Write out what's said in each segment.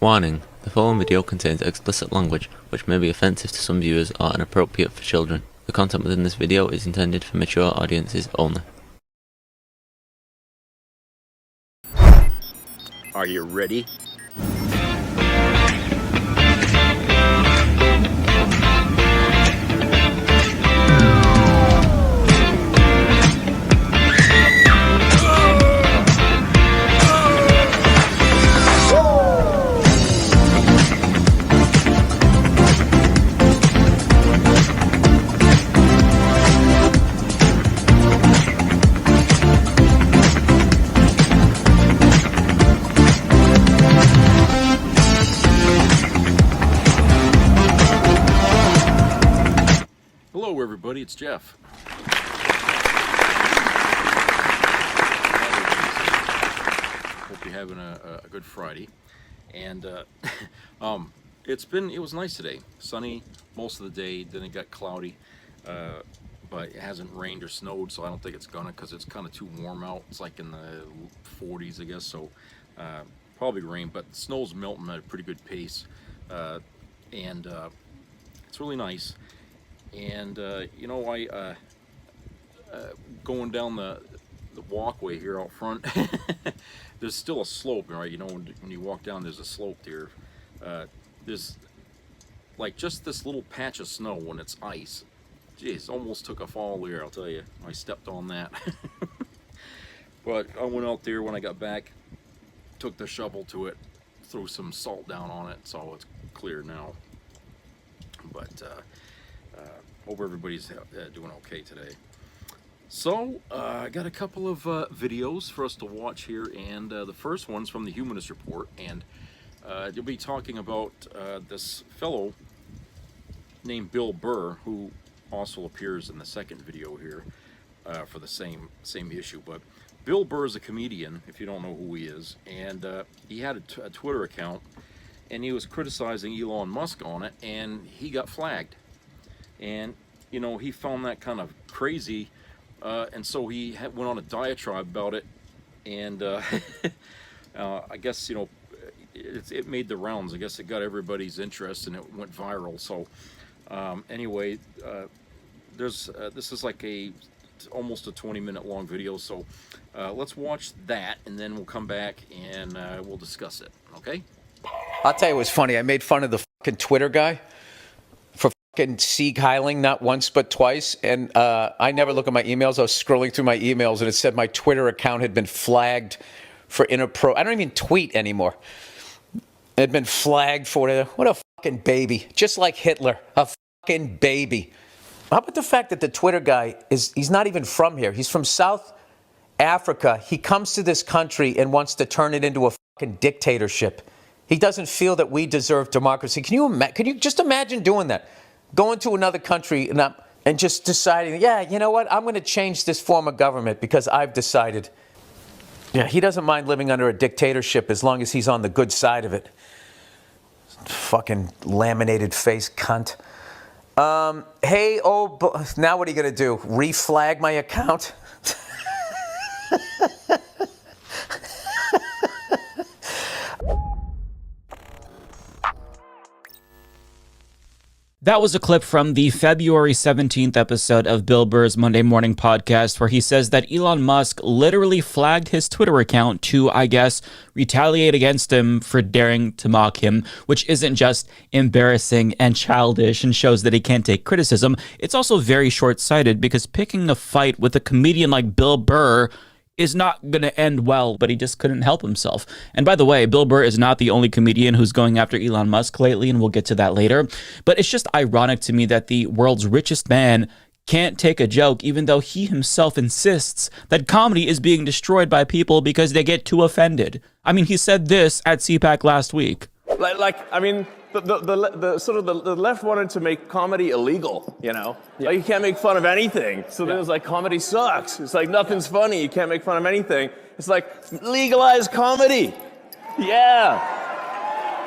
Warning: the following video contains explicit language, which may be offensive to some viewers or inappropriate for children. The content within this video is intended for mature audiences only. Are you ready? Hello everybody, it's Jeff. Hope you're having a good Friday. And it was nice today. Sunny most of the day, then it got cloudy. But it hasn't rained or snowed, so I don't think it's gonna, because it's kind of too warm out. It's like in the 40s, I guess, so probably rain, but the snow's melting at a pretty good pace. And it's really nice. And you know, I going down the walkway here out front, there's still a slope, right? You know, when you walk down, there's a slope there. There's like just this little patch of snow when it's ice. Jeez, almost took a fall there, I'll tell you. I stepped on that. But I went out there when I got back, took the shovel to it, threw some salt down on it, so it's clear now. But hope everybody's doing okay today. So I got a couple of videos for us to watch here, and the first one's from the Humanist Report, and you'll be talking about this fellow named Bill Burr, who also appears in the second video here for the same issue. But Bill Burr is a comedian, if you don't know who he is, and he had a Twitter account, and he was criticizing Elon Musk on it, and he got flagged. And you know, he found that kind of crazy, and so he went on a diatribe about it, and I guess, you know, it made the rounds. I guess it got everybody's interest, and it went viral. So anyway, this is like almost a 20-minute long video, so let's watch that, and then we'll come back and we'll discuss it. Okay? I'll tell you what's funny. I made fun of the fucking Twitter guy for fucking Sieg Heiling not once but twice, and I never look at my emails. I was scrolling through my emails, and it said my Twitter account had been flagged for I don't even tweet anymore. It had been flagged for whatever. What a fucking baby. Just like Hitler. A fucking baby. How about the fact that the Twitter guy he's not even from here. He's from South Africa. He comes to this country and wants to turn it into a fucking dictatorship. He doesn't feel that we deserve democracy. Can you just imagine doing that? Going to another country and just deciding, yeah, you know what? I'm going to change this form of government because I've decided. Yeah, he doesn't mind living under a dictatorship as long as he's on the good side of it. Fucking laminated face cunt. Hey, now what are you going to do? Reflag my account? That was a clip from the February 17th episode of Bill Burr's Monday Morning Podcast, where he says that Elon Musk literally flagged his Twitter account to, I guess, retaliate against him for daring to mock him, which isn't just embarrassing and childish and shows that he can't take criticism. It's also very short-sighted, because picking a fight with a comedian like Bill Burr is not going to end well, but he just couldn't help himself. And by the way, Bill Burr is not the only comedian who's going after Elon Musk lately, and we'll get to that later. But it's just ironic to me that the world's richest man can't take a joke, even though he himself insists that comedy is being destroyed by people because they get too offended. I mean, he said this at CPAC last week. I mean, the left wanted to make comedy illegal, you know? Yeah. Like, you can't make fun of anything. So then it was like, comedy sucks. It's like, nothing's funny. You can't make fun of anything. It's like, legalize comedy. Yeah.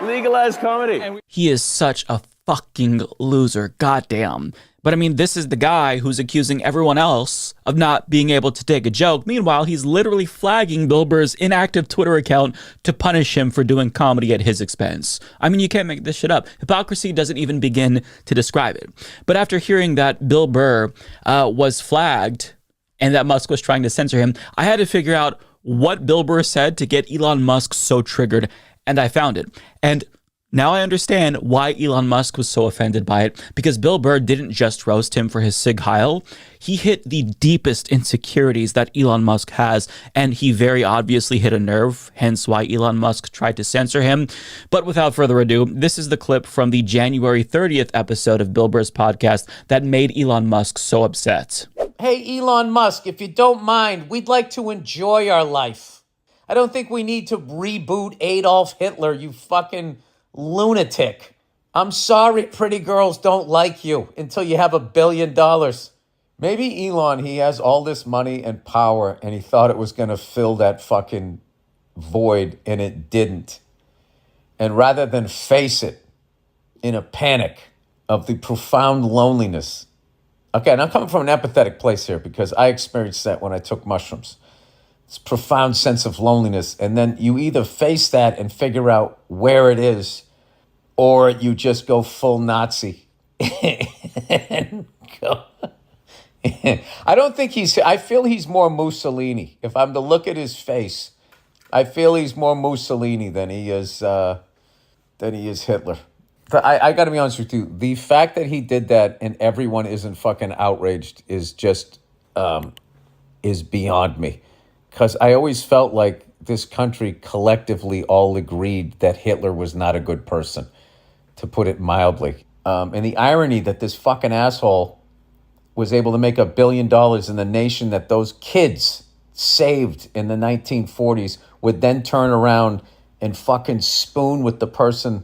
Legalize comedy. He is such a fucking loser. Goddamn. But But I mean, this is the guy who's accusing everyone else of not being able to take a joke. Meanwhile, he's literally flagging Bill Burr's inactive Twitter account to punish him for doing comedy at his expense. I mean, you can't make this shit up. Hypocrisy doesn't even begin to describe it. But after hearing that Bill Burr was flagged and that Musk was trying to censor him, I had to figure out what Bill Burr said to get Elon Musk so triggered, and I found it. And now I understand why Elon Musk was so offended by it, because Bill Burr didn't just roast him for his Sig Heil. He hit the deepest insecurities that Elon Musk has, and he very obviously hit a nerve, hence why Elon Musk tried to censor him. But without further ado, this is the clip from the January 30th episode of Bill Burr's podcast that made Elon Musk so upset. Hey, Elon Musk, if you don't mind, we'd like to enjoy our life. I don't think we need to reboot Adolf Hitler, you fucking lunatic. I'm sorry pretty girls don't like you until you have $1 billion. Maybe Elon, he has all this money and power and he thought it was going to fill that fucking void, and it didn't. And rather than face it in a panic of the profound loneliness. Okay, and I'm coming from an empathetic place here because I experienced that when I took mushrooms. It's a profound sense of loneliness. And then you either face that and figure out where it is, or you just go full Nazi. And go. I don't think I feel he's more Mussolini. If I'm to look at his face, I feel he's more Mussolini than he is Hitler. But I got to be honest with you. The fact that he did that and everyone isn't fucking outraged is just, is beyond me. Because I always felt like this country collectively all agreed that Hitler was not a good person, to put it mildly. And the irony that this fucking asshole was able to make $1 billion in the nation that those kids saved in the 1940s would then turn around and fucking spoon with the person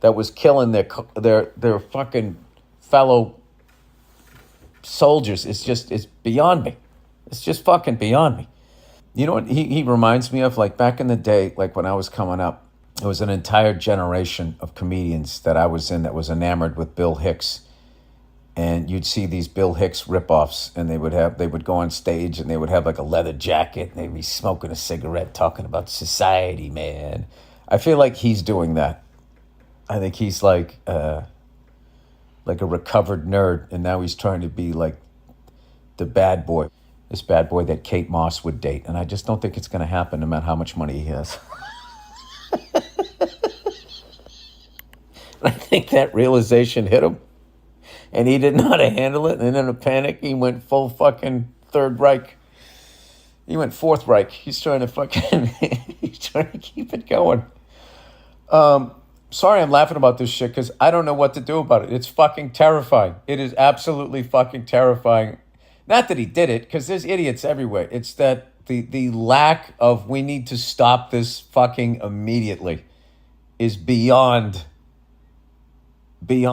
that was killing their fucking fellow soldiers. It's beyond me. It's just fucking beyond me. You know what he reminds me of? Like back in the day, like when I was coming up, there was an entire generation of comedians that I was in that was enamored with Bill Hicks. And you'd see these Bill Hicks ripoffs, and they would go on stage and they would have like a leather jacket and they'd be smoking a cigarette talking about society, man. I feel like he's doing that. I think he's like a recovered nerd, and now he's trying to be like the bad boy. This bad boy that Kate Moss would date. And I just don't think it's going to happen no matter how much money he has. I think that realization hit him. And he didn't know how to handle it. And in a panic, he went full fucking Third Reich. He went Fourth Reich. He's trying to he's trying to keep it going. Sorry I'm laughing about this shit because I don't know what to do about it. It's fucking terrifying. It is absolutely fucking terrifying. Not that he did it, because there's idiots everywhere. It's that the lack of we need to stop this fucking immediately is beyond me.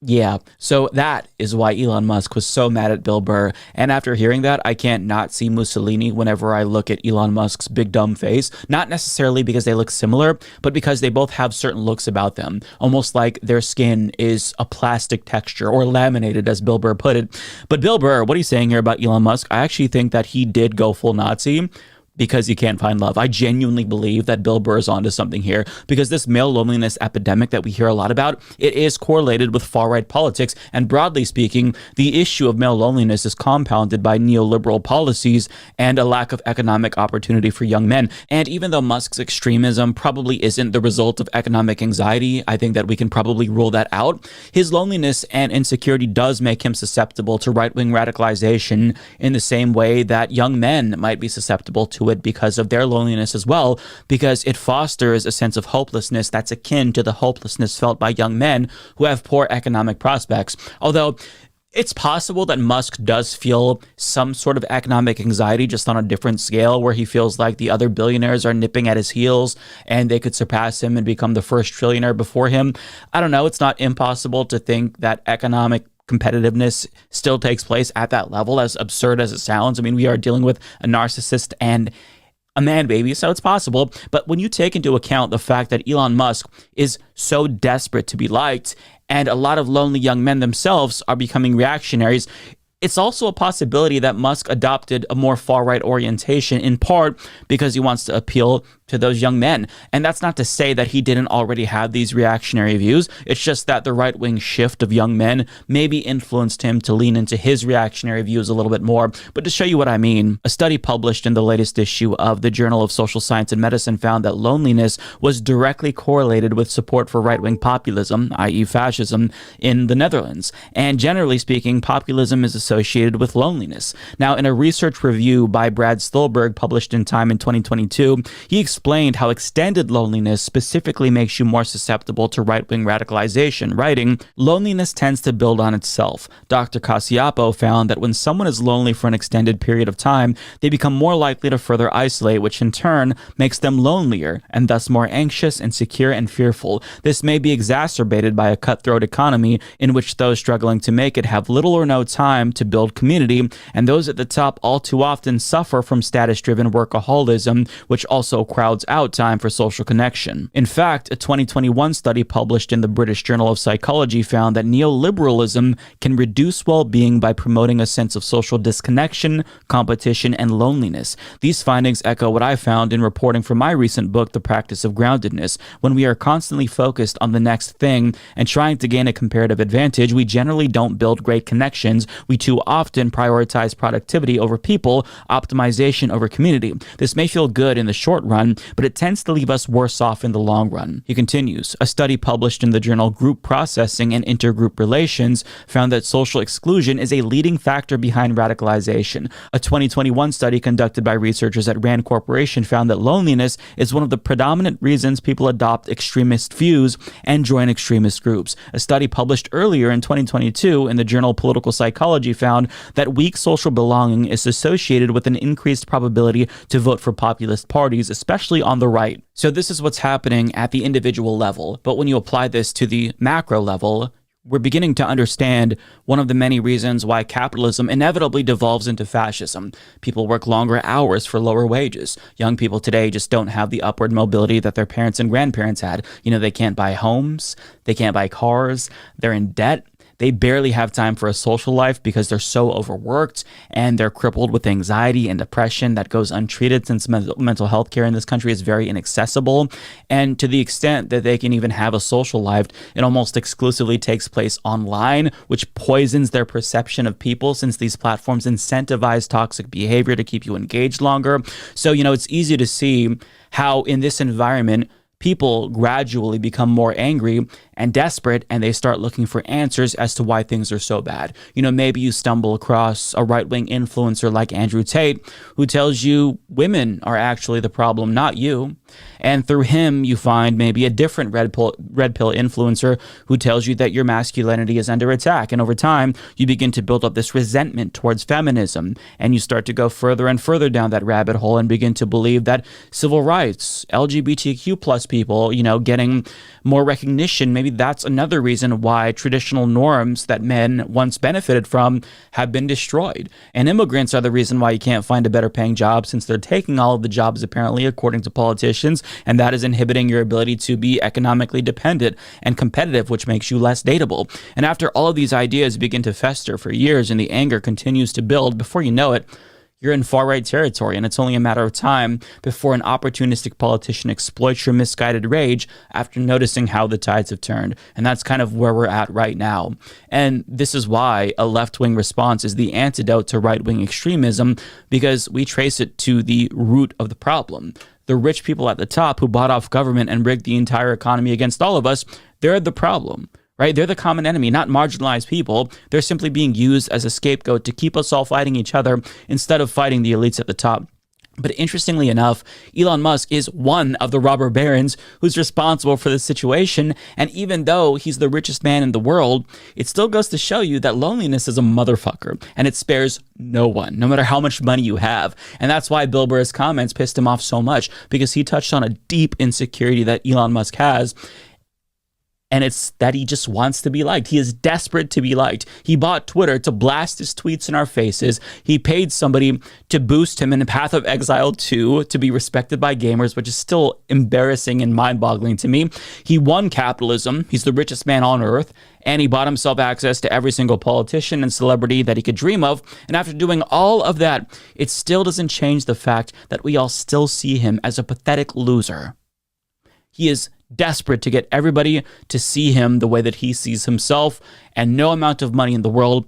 Yeah, so that is why Elon Musk was so mad at Bill Burr. And after hearing that, I can't not see Mussolini whenever I look at Elon Musk's big dumb face. Not necessarily because they look similar, but because they both have certain looks about them. Almost like their skin is a plastic texture, or laminated, as Bill Burr put it. But Bill Burr, what he's saying here about Elon Musk, I actually think that he did go full Nazi, because you can't find love. I genuinely believe that Bill Burr is onto something here, because this male loneliness epidemic that we hear a lot about, it is correlated with far-right politics, and broadly speaking, the issue of male loneliness is compounded by neoliberal policies and a lack of economic opportunity for young men. And even though Musk's extremism probably isn't the result of economic anxiety, I think that we can probably rule that out. His loneliness and insecurity does make him susceptible to right-wing radicalization in the same way that young men might be susceptible to it because of their loneliness as well, because it fosters a sense of hopelessness that's akin to the hopelessness felt by young men who have poor economic prospects. Although it's possible that Musk does feel some sort of economic anxiety, just on a different scale, where he feels like the other billionaires are nipping at his heels and they could surpass him and become the first trillionaire before him. I don't know. It's not impossible to think that economic competitiveness still takes place at that level, as absurd as it sounds. I mean, we are dealing with a narcissist and a man baby, so it's possible. But when you take into account the fact that Elon Musk is so desperate to be liked, and a lot of lonely young men themselves are becoming reactionaries, it's also a possibility that Musk adopted a more far-right orientation, in part because he wants to appeal to those young men. And that's not to say that he didn't already have these reactionary views. It's just that the right-wing shift of young men maybe influenced him to lean into his reactionary views a little bit more. But to show you what I mean, a study published in the latest issue of the Journal of Social Science and Medicine found that loneliness was directly correlated with support for right-wing populism, i.e. fascism, in the Netherlands. And generally speaking, populism is associated with loneliness. Now, in a research review by Brad Stulberg published in Time in 2022, he explained how extended loneliness specifically makes you more susceptible to right-wing radicalization, writing, "Loneliness tends to build on itself. Dr. Caciapo found that when someone is lonely for an extended period of time, they become more likely to further isolate, which in turn makes them lonelier and thus more anxious, insecure, and fearful. This may be exacerbated by a cutthroat economy in which those struggling to make it have little or no time to build community, and those at the top all too often suffer from status-driven workaholism, which also crowds out time for social connection." In fact, a 2021 study published in the British Journal of Psychology found that neoliberalism can reduce well-being by promoting a sense of social disconnection, competition, and loneliness. These findings echo what I found in reporting for my recent book, The Practice of Groundedness. When we are constantly focused on the next thing and trying to gain a comparative advantage, we generally don't build great connections. We too often prioritize productivity over people, optimization over community. This may feel good in the short run, but it tends to leave us worse off in the long run. He continues, a study published in the journal Group Processing and Intergroup Relations found that social exclusion is a leading factor behind radicalization. A 2021 study conducted by researchers at Rand Corporation found that loneliness is one of the predominant reasons people adopt extremist views and join extremist groups. A study published earlier in 2022 in the journal Political Psychology found that weak social belonging is associated with an increased probability to vote for populist parties, especially on the right. So this is what's happening at the individual level. But when you apply this to the macro level, we're beginning to understand one of the many reasons why capitalism inevitably devolves into fascism. People work longer hours for lower wages. Young people today just don't have the upward mobility that their parents and grandparents had. You know, they can't buy homes, they can't buy cars, they're in debt. They barely have time for a social life because they're so overworked and they're crippled with anxiety and depression that goes untreated since mental health care in this country is very inaccessible. And to the extent that they can even have a social life, it almost exclusively takes place online, which poisons their perception of people since these platforms incentivize toxic behavior to keep you engaged longer. So, you know, it's easy to see how in this environment, people gradually become more angry and desperate, and they start looking for answers as to why things are so bad. You know, maybe you stumble across a right-wing influencer like Andrew Tate who tells you women are actually the problem, not you. And through him, you find maybe a different red pill influencer who tells you that your masculinity is under attack. And over time, you begin to build up this resentment towards feminism. And you start to go further and further down that rabbit hole and begin to believe that civil rights, LGBTQ plus people, you know, getting more recognition, maybe that's another reason why traditional norms that men once benefited from have been destroyed. And immigrants are the reason why you can't find a better paying job since they're taking all of the jobs, apparently, according to politicians. And that is inhibiting your ability to be economically dependent and competitive, which makes you less dateable. And after all of these ideas begin to fester for years and the anger continues to build, before you know it, you're in far-right territory, and it's only a matter of time before an opportunistic politician exploits your misguided rage after noticing how the tides have turned. And that's kind of where we're at right now. And this is why a left-wing response is the antidote to right-wing extremism, because we trace it to the root of the problem. The rich people at the top who bought off government and rigged the entire economy against all of us, they're the problem. Right? They're the common enemy, not marginalized people. They're simply being used as a scapegoat to keep us all fighting each other instead of fighting the elites at the top. But interestingly enough, Elon Musk is one of the robber barons who's responsible for this situation. And even though he's the richest man in the world, it still goes to show you that loneliness is a motherfucker and it spares no one, no matter how much money you have. And that's why Bill Burr's comments pissed him off so much, because he touched on a deep insecurity that Elon Musk has. And it's that he just wants to be liked. He is desperate to be liked. He bought Twitter to blast his tweets in our faces. He paid somebody to boost him in Path of Exile 2 to be respected by gamers, which is still embarrassing and mind-boggling to me. He won capitalism. He's the richest man on earth. And he bought himself access to every single politician and celebrity that he could dream of. And after doing all of that, it still doesn't change the fact that we all still see him as a pathetic loser. He is desperate to get everybody to see him the way that he sees himself, and no amount of money in the world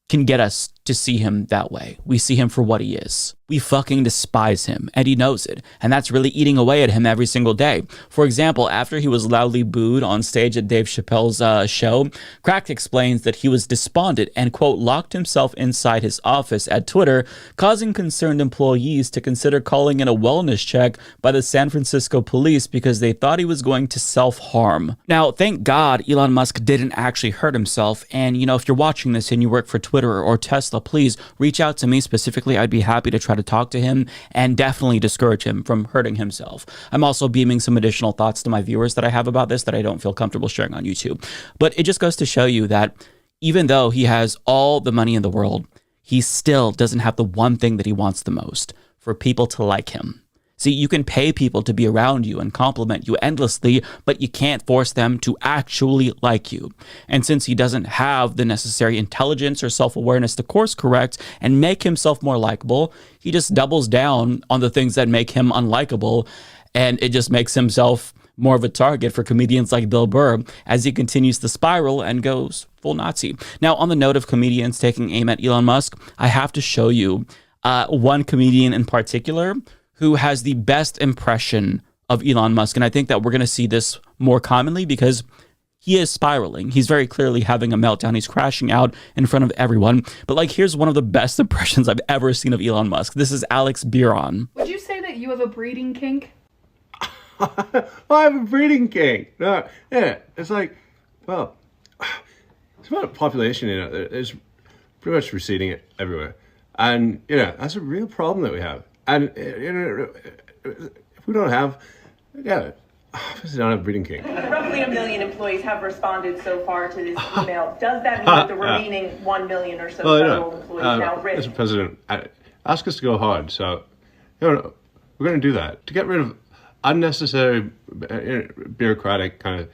can get us to see him that way. We see him for what he is. We fucking despise him, and he knows it, and that's really eating away at him every single day. For example, after he was loudly booed on stage at Dave Chappelle's show, Cracked explains that he was despondent and, quote, locked himself inside his office at Twitter, causing concerned employees to consider calling in a wellness check by the San Francisco police because they thought he was going to self-harm. Now, thank God Elon Musk didn't actually hurt himself, and, you know, if you're watching this and you work for Twitter or Tesla, please reach out to me specifically. I'd be happy to try to talk to him and definitely discourage him from hurting himself. I'm also beaming some additional thoughts to my viewers that I have about this that I don't feel comfortable sharing on YouTube. But it just goes to show you that even though he has all the money in the world, he still doesn't have the one thing that he wants the most: for people to like him. See, you can pay people to be around you and compliment you endlessly, but you can't force them to actually like you. And since he doesn't have the necessary intelligence or self-awareness to course correct and make himself more likable, he just doubles down on the things that make him unlikable, and it just makes himself more of a target for comedians like Bill Burr as he continues to spiral and goes full Nazi. Now, on the note of comedians taking aim at Elon Musk, I have to show you one comedian in particular who has the best impression of Elon Musk. And I think that we're going to see this more commonly because he is spiraling. He's very clearly having a meltdown. He's crashing out in front of everyone. But like, here's one of the best impressions I've ever seen of Elon Musk. This is Alex Biron. Would you say that you have a breeding kink? Well, I have a breeding kink. No, yeah, it's like, well, it's about population, you know, it's pretty much receding it everywhere. And, you know, that's a real problem that we have. And, you know, if we don't have, obviously don't have breeding kink. Roughly 1 million employees have responded so far to this email. Does that mean that the remaining 1 million or so federal employees now risk? Mr. President, ask us to go hard. So, you know, we're going to do that to get rid of unnecessary bureaucratic kind of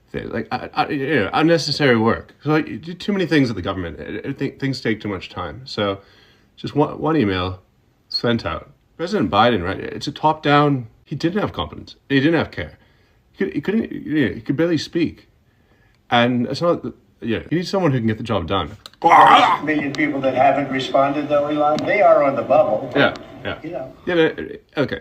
thing, like unnecessary work. So you do too many things at the government. Things take too much time. So just one email sent out. President Biden, right? It's a top-down. He didn't have competence. He didn't have care. He couldn't. He could barely speak. And it's not. Yeah, you need someone who can get the job done. 8 million people that haven't responded, though, Elon, they are on the bubble. Yeah. You know. Yeah. Okay.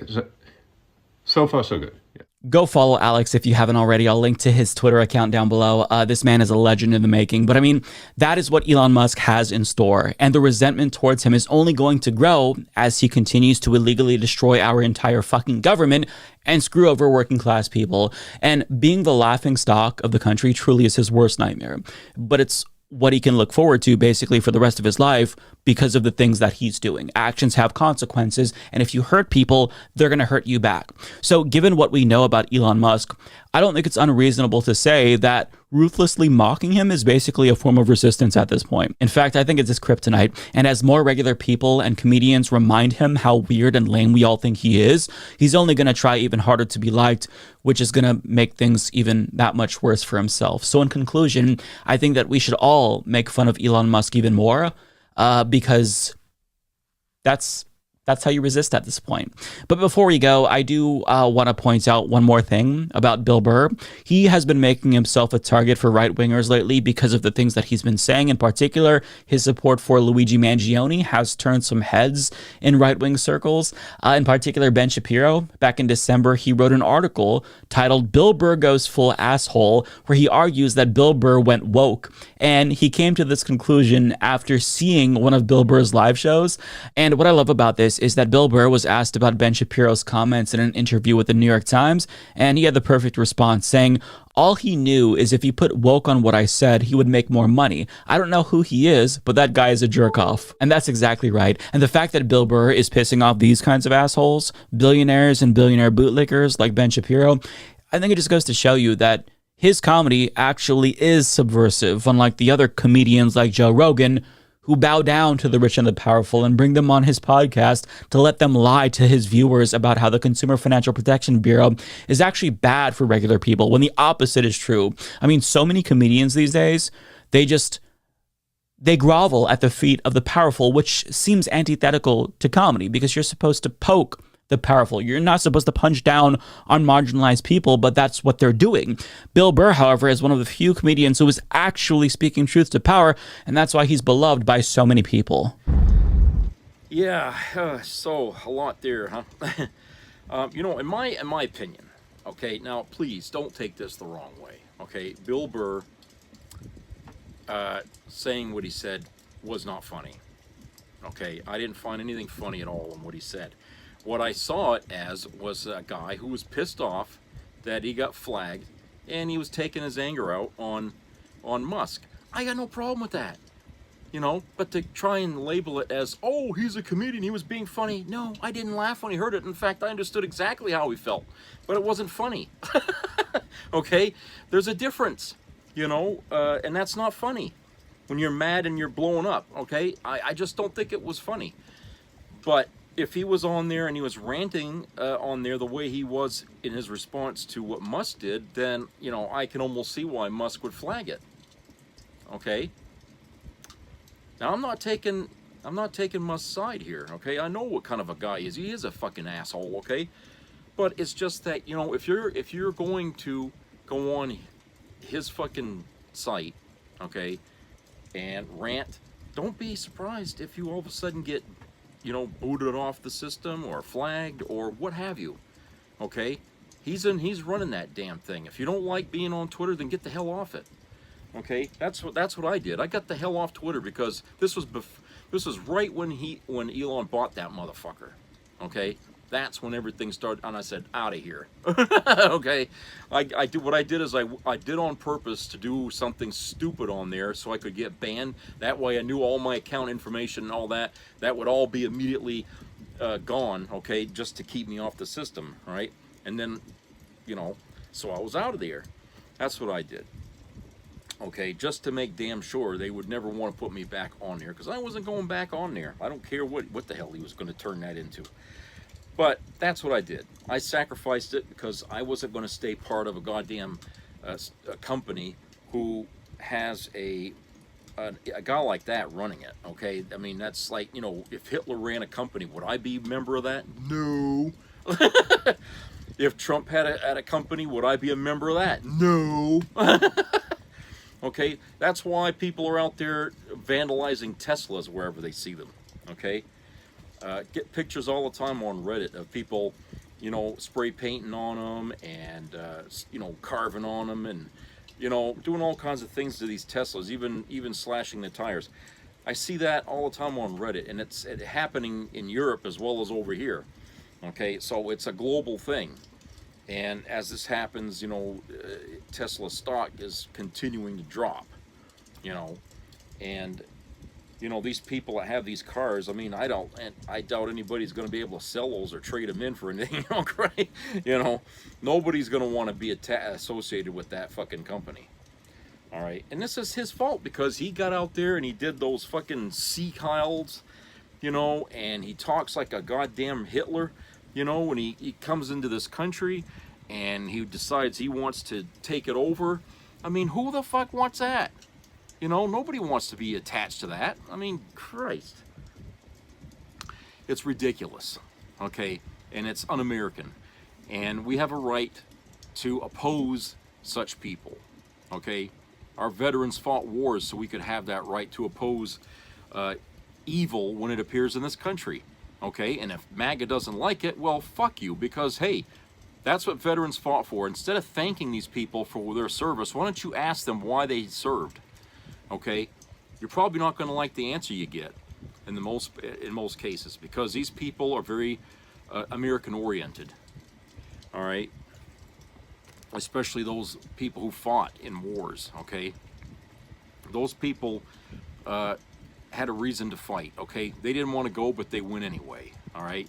So far, so good. Yeah. Go follow Alex if you haven't already. I'll link to his Twitter account down below. This man is a legend in the making. But I mean, that is what Elon Musk has in store. And the resentment towards him is only going to grow as he continues to illegally destroy our entire fucking government and screw over working class people. And being the laughing stock of the country truly is his worst nightmare. But it's what he can look forward to basically for the rest of his life because of the things that he's doing. Actions have consequences, and if you hurt people, they're going to hurt you back. So given what we know about Elon Musk, I don't think it's unreasonable to say that ruthlessly mocking him is basically a form of resistance at this point. In fact, I think it's his kryptonite, and as more regular people and comedians remind him how weird and lame we all think he is, he's only going to try even harder to be liked, which is going to make things even that much worse for himself. So in conclusion, I think that we should all make fun of Elon Musk even more, because that's how you resist at this point. But before we go, I do want to point out one more thing about Bill Burr. He has been making himself a target for right-wingers lately because of the things that he's been saying. In particular, his support for Luigi Mangione has turned some heads in right-wing circles. In particular, Ben Shapiro, back in December, he wrote an article titled "Bill Burr Goes Full Asshole," where he argues that Bill Burr went woke. And he came to this conclusion after seeing one of Bill Burr's live shows. And what I love about this is that Bill Burr was asked about Ben Shapiro's comments in an interview with the New York Times, and he had the perfect response, saying, "All he knew is if he put woke on what I said, he would make more money. I don't know who he is, but that guy is a jerk-off." And that's exactly right. And the fact that Bill Burr is pissing off these kinds of assholes, billionaires and billionaire bootlickers like Ben Shapiro, I think it just goes to show you that his comedy actually is subversive, unlike the other comedians like Joe Rogan, who bow down to the rich and the powerful and bring them on his podcast to let them lie to his viewers about how the Consumer Financial Protection Bureau is actually bad for regular people, when the opposite is true. I mean, so many comedians these days, they grovel at the feet of the powerful, which seems antithetical to comedy, because you're supposed to poke the powerful. You're not supposed to punch down on marginalized people, but that's what they're doing. Bill Burr, however, is one of the few comedians who is actually speaking truth to power, and that's why he's beloved by so many people. Yeah, so a lot there, huh? You know, in my opinion, okay, now please don't take this the wrong way, okay? Bill Burr saying what he said was not funny, okay? I didn't find anything funny at all in what he said. What I saw it as was a guy who was pissed off that he got flagged, and he was taking his anger out on Musk. I got no problem with that, you know, but to try and label it as, oh, he's a comedian, he was being funny. No, I didn't laugh when he heard it. In fact, I understood exactly how he felt, but it wasn't funny. Okay? There's a difference, you know, and that's not funny when you're mad and you're blowing up, okay? I just don't think it was funny. But if he was on there and he was ranting on there the way he was in his response to what Musk did, then, you know, I can almost see why Musk would flag it. Okay? Now, I'm not taking Musk's side here, okay? I know what kind of a guy he is. He is a fucking asshole, okay? But it's just that, you know, if you're going to go on his fucking site, okay, and rant, don't be surprised if you all of a sudden get, you know, booted off the system or flagged or what have you. Okay? He's running that damn thing. If you don't like being on Twitter, then get the hell off it. Okay? That's what I did. I got the hell off Twitter because this was right when Elon bought that motherfucker. Okay? That's when everything started, and I said, out of here. Okay? What I did is I did on purpose to do something stupid on there so I could get banned. That way I knew all my account information and all that would all be immediately gone, okay, just to keep me off the system, right? And then, you know, so I was out of there. That's what I did. Okay, just to make damn sure they would never want to put me back on there, because I wasn't going back on there. I don't care what the hell he was going to turn that into. But that's what I did. I sacrificed it because I wasn't going to stay part of a goddamn a company who has a guy like that running it, okay? I mean, that's like, you know, if Hitler ran a company, would I be a member of that? No. If Trump had a company, would I be a member of that? No. Okay? That's why people are out there vandalizing Teslas wherever they see them, okay? Get pictures all the time on Reddit of people, you know, spray painting on them and, you know, carving on them and, you know, doing all kinds of things to these Teslas, even slashing the tires. I see that all the time on Reddit, and it's happening in Europe as well as over here. Okay, so it's a global thing. And as this happens, you know, Tesla stock is continuing to drop, you know, and you know, these people that have these cars, I mean, I doubt anybody's going to be able to sell those or trade them in for anything, right? You know, nobody's going to want to be associated with that fucking company. All right, and this is his fault because he got out there and he did those fucking sea-kiles, you know, and he talks like a goddamn Hitler, you know, when he comes into this country and he decides he wants to take it over. I mean, who the fuck wants that? You know, nobody wants to be attached to that. I mean, Christ. It's ridiculous, okay? And it's un-American. And we have a right to oppose such people, okay? Our veterans fought wars so we could have that right to oppose evil when it appears in this country, okay? And if MAGA doesn't like it, well, fuck you, because, hey, that's what veterans fought for. Instead of thanking these people for their service, why don't you ask them why they served? Okay, you're probably not going to like the answer you get in most cases because these people are very American oriented. All right, especially those people who fought in wars. Okay, those people had a reason to fight. Okay, they didn't want to go, but they went anyway. All right,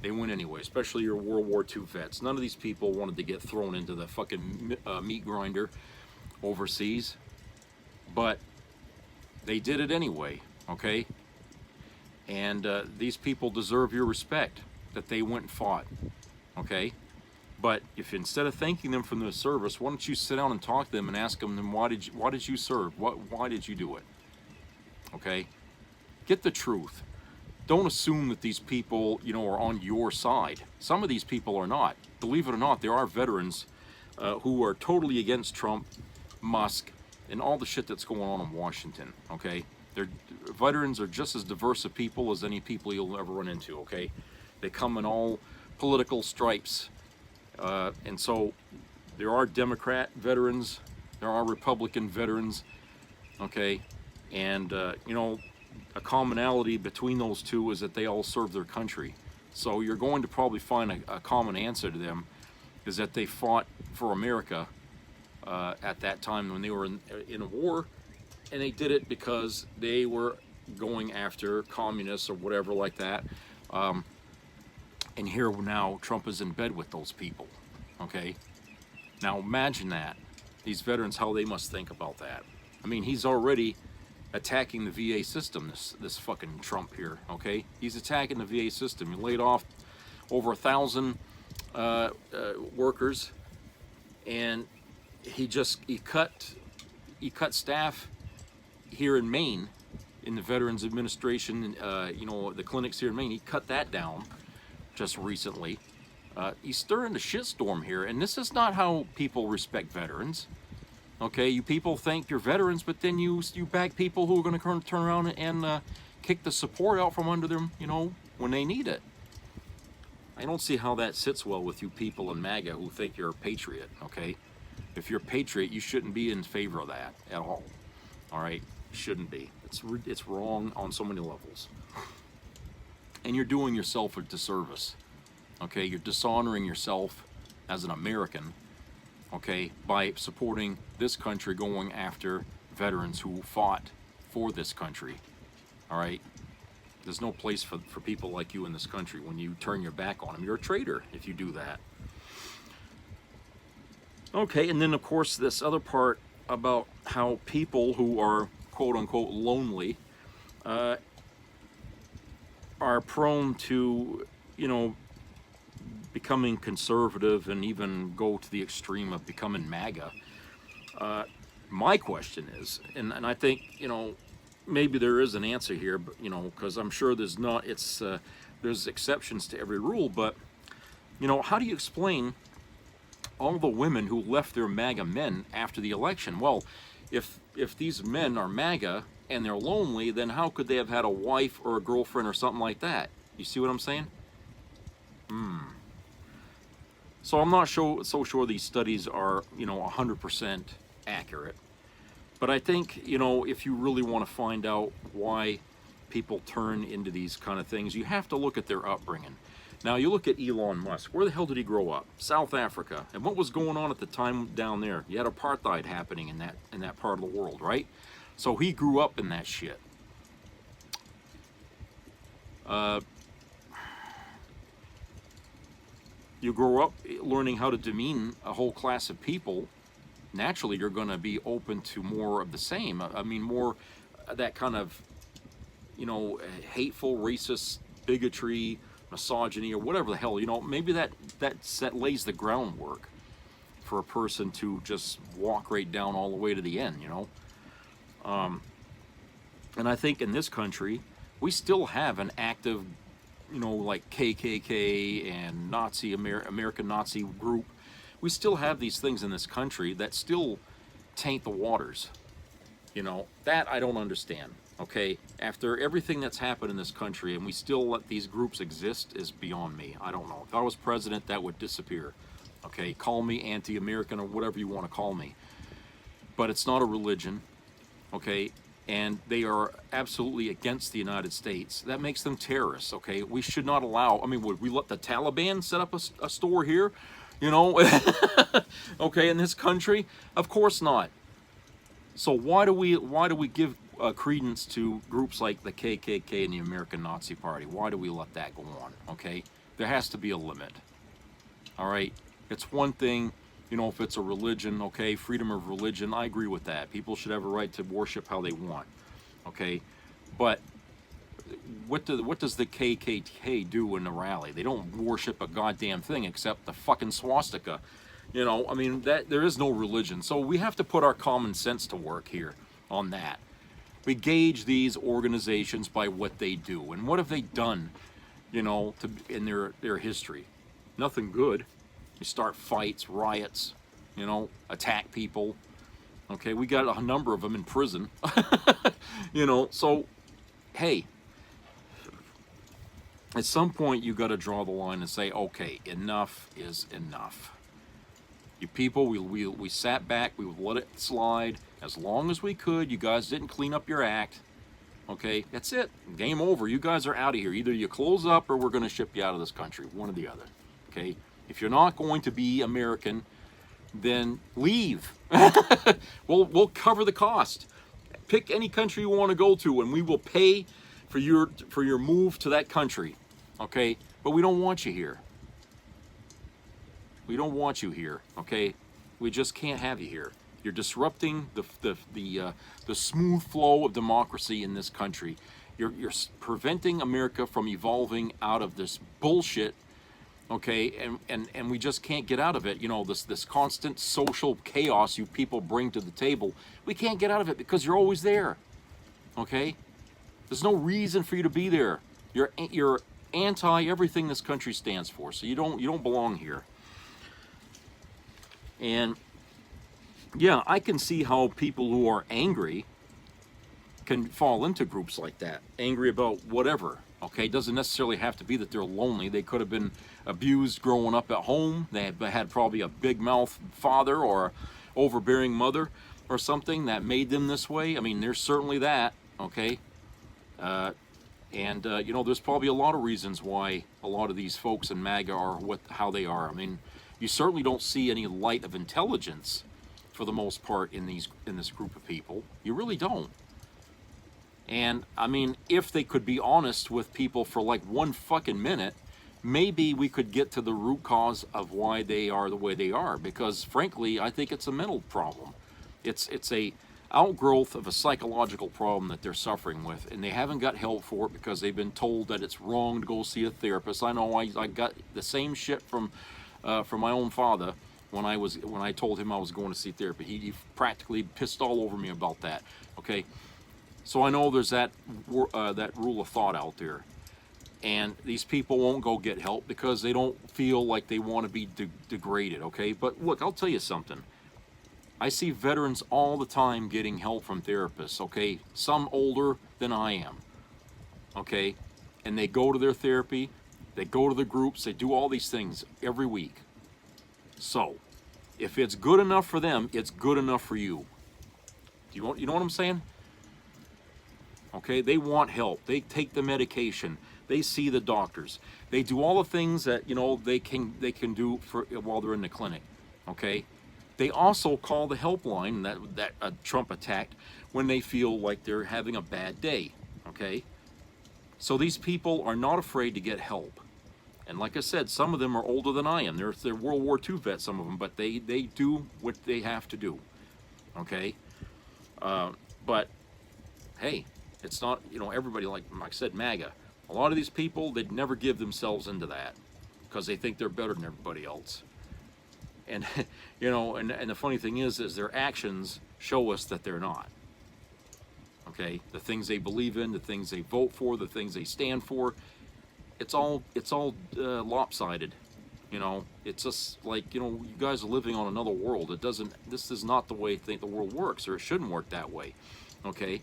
They went anyway, especially your World War II vets. None of these people wanted to get thrown into the fucking meat grinder overseas, but they did it anyway, okay? And these people deserve your respect that they went and fought, okay? But if instead of thanking them for their service, why don't you sit down and talk to them and ask them, why did you serve? Why did you do it? Okay? Get the truth. Don't assume that these people, you know, are on your side. Some of these people are not. Believe it or not, there are veterans who are totally against Trump, Musk, and all the shit that's going on in Washington, okay? Veterans are just as diverse of people as any people you'll ever run into, okay? They come in all political stripes. And so there are Democrat veterans, there are Republican veterans, okay? And, you know, a commonality between those two is that they all serve their country. So you're going to probably find a common answer to them is that they fought for America at that time when they were in a war, and they did it because they were going after communists or whatever like that. And here now Trump is in bed with those people, okay? Now imagine that. These veterans, how they must think about that. I mean, he's already attacking the VA system, this fucking Trump here, okay? He's attacking the VA system. He laid off over 1,000 workers, and he cut staff here in Maine, in the Veterans Administration, you know, the clinics here in Maine. He cut that down just recently. He's stirring the shitstorm here, and this is not how people respect veterans. Okay, you people think you're veterans, but then you back people who are going to turn around and kick the support out from under them, you know, when they need it. I don't see how that sits well with you people in MAGA who think you're a patriot, okay? If you're a patriot, you shouldn't be in favor of that at all. All right? Shouldn't be. It's wrong on so many levels. And you're doing yourself a disservice, okay? You're dishonoring yourself as an American, okay, by supporting this country going after veterans who fought for this country, all right? There's no place for people like you in this country when you turn your back on them. You're a traitor if you do that. Okay, and then of course this other part about how people who are quote-unquote lonely are prone to, you know, becoming conservative and even go to the extreme of becoming MAGA. My question is, and I think, you know, maybe there is an answer here, but, you know, because I'm sure there's not, there's exceptions to every rule, but, you know, how do you explain all the women who left their MAGA men after the election? Well, if these men are MAGA and they're lonely, then how could they have had a wife or a girlfriend or something like that? You see what I'm saying? So I'm not so sure these studies are, you know, 100% accurate. But I think, you know, if you really want to find out why people turn into these kind of things, you have to look at their upbringing. Now, you look at Elon Musk. Where the hell did he grow up? South Africa. And what was going on at the time down there? You had apartheid happening in that part of the world, right? So he grew up in that shit. You grow up learning how to demean a whole class of people. Naturally, you're going to be open to more of the same. I mean, more that kind of, you know, hateful, racist, bigotry, misogyny, or whatever the hell, you know, maybe that lays the groundwork for a person to just walk right down all the way to the end, you know. And I think in this country, we still have an active, you know, like KKK and Nazi, American Nazi group. We still have these things in this country that still taint the waters. You know, that I don't understand, okay? After everything that's happened in this country and we still let these groups exist is beyond me. I don't know. If I was president, that would disappear, okay? Call me anti-American or whatever you want to call me. But it's not a religion, okay? And they are absolutely against the United States. That makes them terrorists, okay? We should not allow, I mean, would we let the Taliban set up a store here? You know, okay, in this country? Of course not. So why do we give credence to groups like the KKK and the American Nazi Party? Why do we let that go on? Okay, There has to be a limit. All right? It's one thing, you know, if it's a religion, okay, freedom of religion, I agree with that. People should have a right to worship how they want. Okay? But what does the KKK do in the rally? They don't worship a goddamn thing except the fucking swastika. You know, I mean, that there is no religion. So we have to put our common sense to work here on that. We gauge these organizations by what they do. And what have they done, you know, in their history? Nothing good. You start fights, riots, you know, attack people. Okay, we got a number of them in prison. You know, so, hey, at some point you got to draw the line and say, okay, enough is enough. You people, we sat back, we let it slide as long as we could. You guys didn't clean up your act. Okay, that's it. Game over. You guys are out of here. Either you close up or we're going to ship you out of this country. One or the other. Okay, if you're not going to be American, then leave. We'll cover the cost. Pick any country you want to go to, and we will pay for your move to that country. Okay, but we don't want you here. We don't want you here, okay? We just can't have you here. You're disrupting the smooth flow of democracy in this country. You're preventing America from evolving out of this bullshit, okay? And we just can't get out of it. You know, this constant social chaos you people bring to the table. We can't get out of it because you're always there, okay? There's no reason for you to be there. You're anti everything this country stands for, so you don't belong here. And yeah, I can see how people who are angry can fall into groups like that. Angry about whatever, okay? It doesn't necessarily have to be that they're lonely. They could have been abused growing up at home. They had probably a big mouth father or overbearing mother or something that made them this way. I mean, there's certainly that, okay? You know, there's probably a lot of reasons why a lot of these folks in MAGA are how they are. I mean, you certainly don't see any light of intelligence for the most part in this group of people. You really don't. And I mean, if they could be honest with people for like one fucking minute, maybe we could get to the root cause of why they are the way they are. Because frankly, I think it's a mental problem. It's a outgrowth of a psychological problem that they're suffering with, and they haven't got help for it because they've been told that it's wrong to go see a therapist. I know I got the same shit from my own father when I told him I was going to see therapy. He practically pissed all over me about that. Okay, so I know there's that rule of thought out there, and these people won't go get help because they don't feel like they want to be degraded. Okay, but look, I'll tell you something. I see veterans all the time getting help from therapists. Okay, some older than I am. Okay, and they go to their therapy. They go to the groups, they do all these things every week. So, if it's good enough for them, it's good enough for you. You know what I'm saying? Okay, they want help. They take the medication. They see the doctors. They do all the things that, you know, they can do while they're in the clinic. Okay? They also call the helpline that Trump attacked when they feel like they're having a bad day. Okay? So these people are not afraid to get help. And like I said, some of them are older than I am. They're World War II vets, some of them, but they do what they have to do. Okay? But, hey, it's not, you know, everybody, like I said, MAGA. A lot of these people, they'd never give themselves into that because they think they're better than everybody else. And, you know, and the funny thing is their actions show us that they're not. Okay? The things they believe in, the things they vote for, the things they stand for, it's all lopsided. You know, it's just like, you know, you guys are living on another world. This is not the way the world works, or it shouldn't work that way. Okay?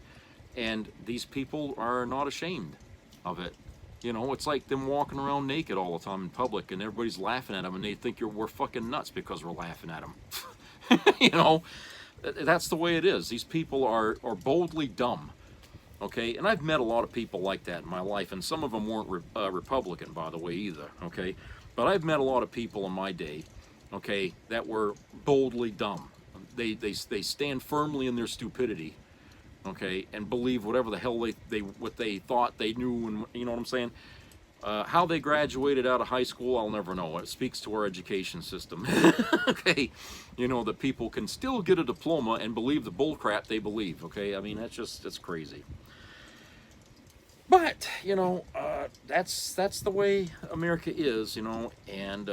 And these people are not ashamed of it. You know, it's like them walking around naked all the time in public, and everybody's laughing at them, and they think we're fucking nuts because we're laughing at them. You know, that's the way it is. These people are boldly dumb. Okay, and I've met a lot of people like that in my life, and some of them weren't Republican, by the way, either. Okay, but I've met a lot of people in my day, okay, that were boldly dumb. They stand firmly in their stupidity. Okay, and believe whatever the hell what they thought they knew, and you know what I'm saying. How they graduated out of high school, I'll never know. It speaks to our education system. Okay, you know, that people can still get a diploma and believe the bullcrap they believe. Okay, I mean, that's crazy. But you know, that's the way America is. You know, and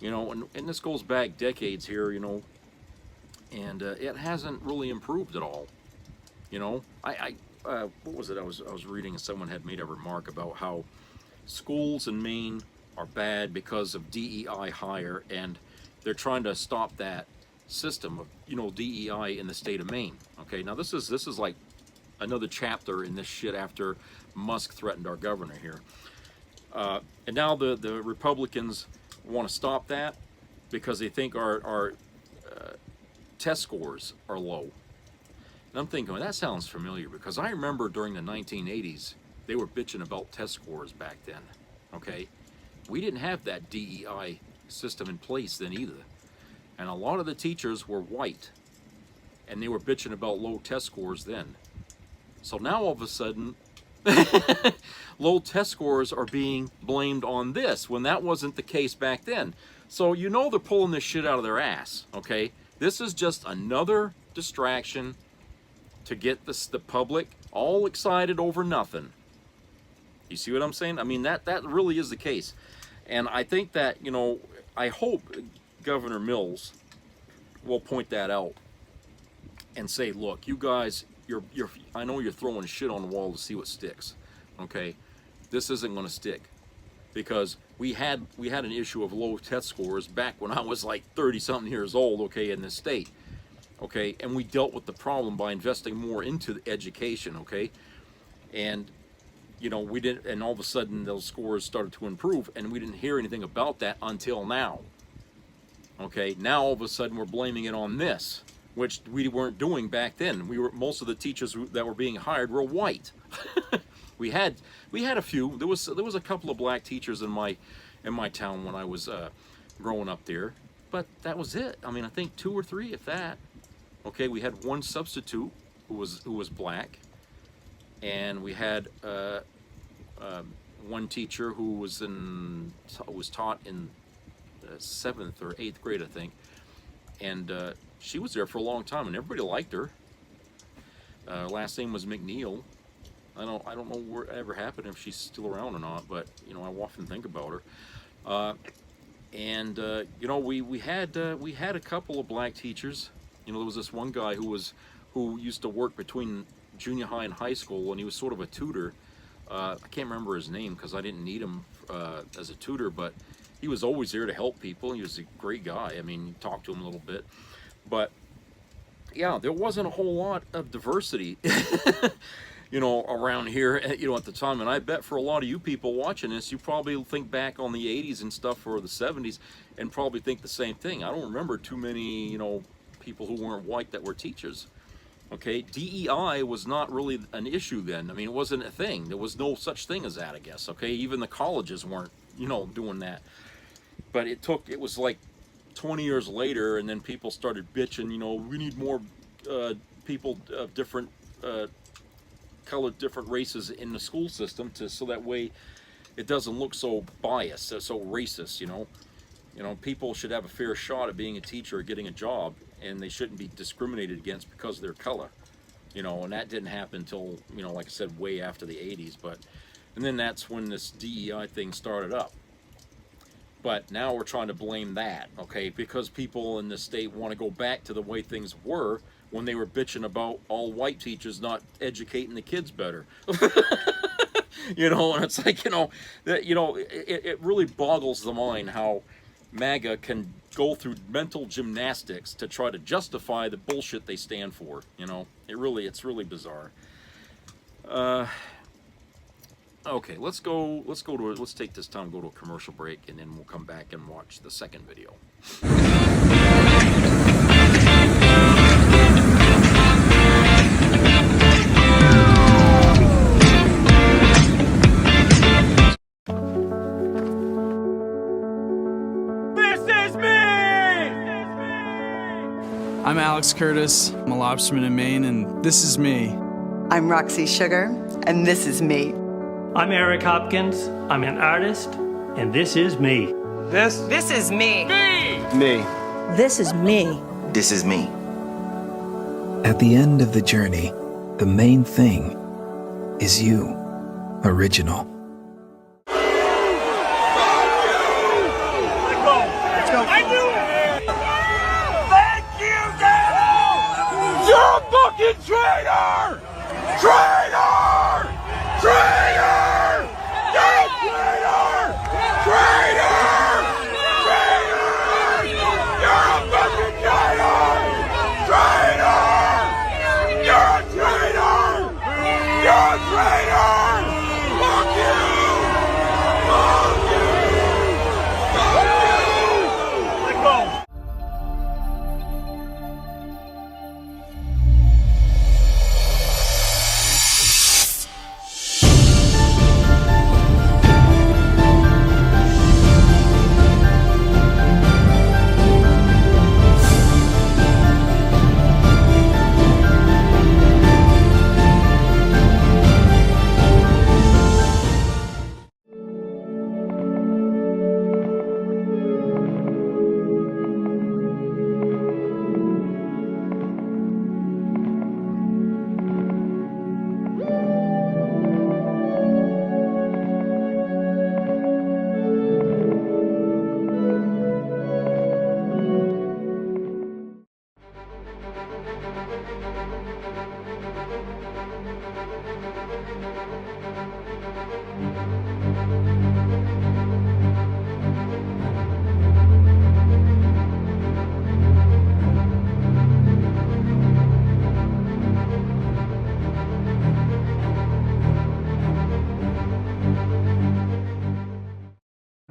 you know, and this goes back decades here. You know, and it hasn't really improved at all. You know, what was it? I was reading, and someone had made a remark about how schools in Maine are bad because of DEI hire, and they're trying to stop that system of, you know, DEI in the state of Maine. Okay, now this is like another chapter in this shit after Musk threatened our governor here, and now the Republicans want to stop that because they think our test scores are low. And I'm thinking, well, that sounds familiar, because I remember during the 1980s they were bitching about test scores back then. Okay, we didn't have that DEI system in place then either, and a lot of the teachers were white, and they were bitching about low test scores then. So now all of a sudden low test scores are being blamed on this when that wasn't the case back then. So you know they're pulling this shit out of their ass. Okay, this is just another distraction to get the public all excited over nothing. You see what I'm saying? I mean, that really is the case. And I think that, you know, I hope Governor Mills will point that out and say, look, you guys, I know you're throwing shit on the wall to see what sticks. Okay, this isn't going to stick, because we had an issue of low test scores back when I was like 30-something years old. Okay, in this state. Okay, and we dealt with the problem by investing more into the education. Okay, and you know, we didn't, and all of a sudden those scores started to improve, and we didn't hear anything about that until now. Okay, now all of a sudden we're blaming it on this, which we weren't doing back then. Most of the teachers that were being hired were white. we had a few. There was a couple of black teachers in my town when I was growing up there, but that was it. I mean, I think 2 or 3, if that. Okay, we had one substitute who was black, and we had one teacher who was taught in 7th or 8th grade, I think, and she was there for a long time, and everybody liked her. Last name was McNeil. I don't know what ever happened, if she's still around or not, but you know, I often think about her. And you know, we had a couple of black teachers. You know, there was this one guy who used to work between junior high and high school, and he was sort of a tutor. I can't remember his name because I didn't need him as a tutor, but he was always there to help people. He was a great guy. I mean, you talked to him a little bit, but yeah, there wasn't a whole lot of diversity, you know, around here, you know, at the time. And I bet for a lot of you people watching this, you probably think back on the 80s and stuff, or the 70s, and probably think the same thing. I don't remember too many, you know, people who weren't white that were teachers. Okay, DEI was not really an issue then. I mean, it wasn't a thing. There was no such thing as that, I guess. Okay, even the colleges weren't, you know, doing that. But it was like 20 years later, and then people started bitching, you know, we need more people of different colored, different races in the school system, so that way it doesn't look so biased, so racist, you know. You know, people should have a fair shot at being a teacher or getting a job, and they shouldn't be discriminated against because of their color, you know. And that didn't happen until, you know, like I said, way after the 80s. And then that's when this DEI thing started up. But now we're trying to blame that, okay, because people in the state want to go back to the way things were when they were bitching about all white teachers not educating the kids better. You know, and it's like, you know, that, you know, it really boggles the mind how MAGA can go through mental gymnastics to try to justify the bullshit they stand for. You know, it's really bizarre. Okay, let's take this time, go to a commercial break, and then we'll come back and watch the second video. I'm Alex Curtis. I'm a lobsterman in Maine, and this is me. I'm Roxy Sugar, and this is me. I'm Eric Hopkins. I'm an artist, and this is me. This is me. Me. This is me. This is me. At the end of the journey, the main thing is you, original. Let's go. I knew it! Thank you, Dad! You're a fucking traitor! Traitor! Traitor! You're a traitor! Traitor! Traitor! You're a fucking traitor! Traitor! You're a traitor! You're a traitor! Fuck you! Fuck you! Fuck you! Let go!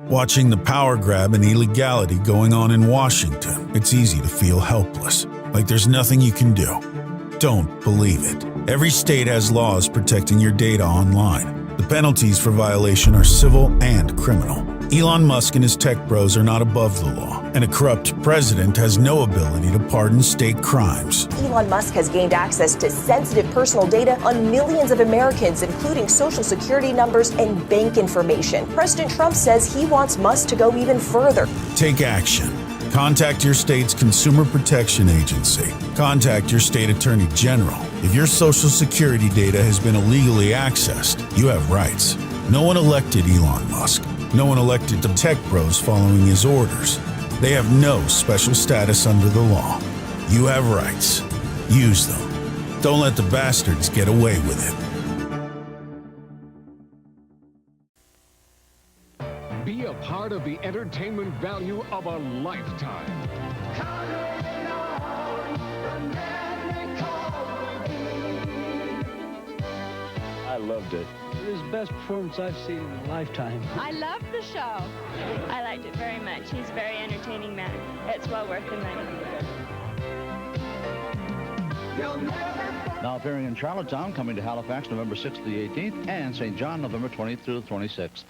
Watching the power grab and illegality going on in Washington, it's easy to feel helpless, like there's nothing you can do. Don't believe it. Every state has laws protecting your data online. The penalties for violation are civil and criminal. Elon Musk and his tech bros are not above the law, and a corrupt president has no ability to pardon state crimes. Elon Musk has gained access to sensitive personal data on millions of Americans, including social security numbers and bank information. President Trump says he wants Musk to go even further. Take action. Contact your state's Consumer Protection Agency. Contact your state attorney general. If your social security data has been illegally accessed, you have rights. No one elected Elon Musk. No one elected the tech bros following his orders. They have no special status under the law. You have rights. Use them. Don't let the bastards get away with it. Be a part of the entertainment value of a lifetime. I loved it. It was the best performance I've seen in a lifetime. I loved the show. I liked it very much. He's a very entertaining man. It's well worth the money. Now appearing in Charlottetown, coming to Halifax November 6th to the 18th, and St. John November 20th through the 26th.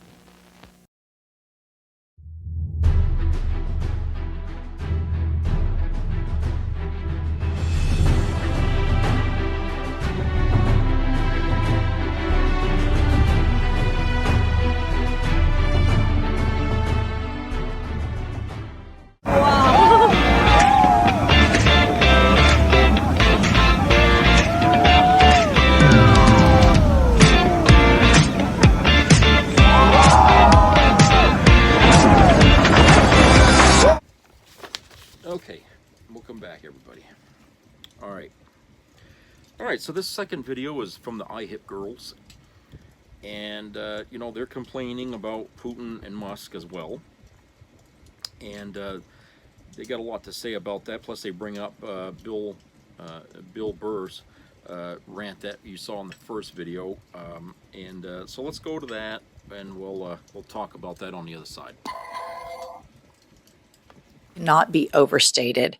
Okay, welcome back, everybody. All right, so this second video is from the iHip girls, and you know, they're complaining about Putin and Musk as well, and they got a lot to say about that. Plus, they bring up Bill Burr's rant that you saw in the first video, so let's go to that, and we'll talk about that on the other side. Not be overstated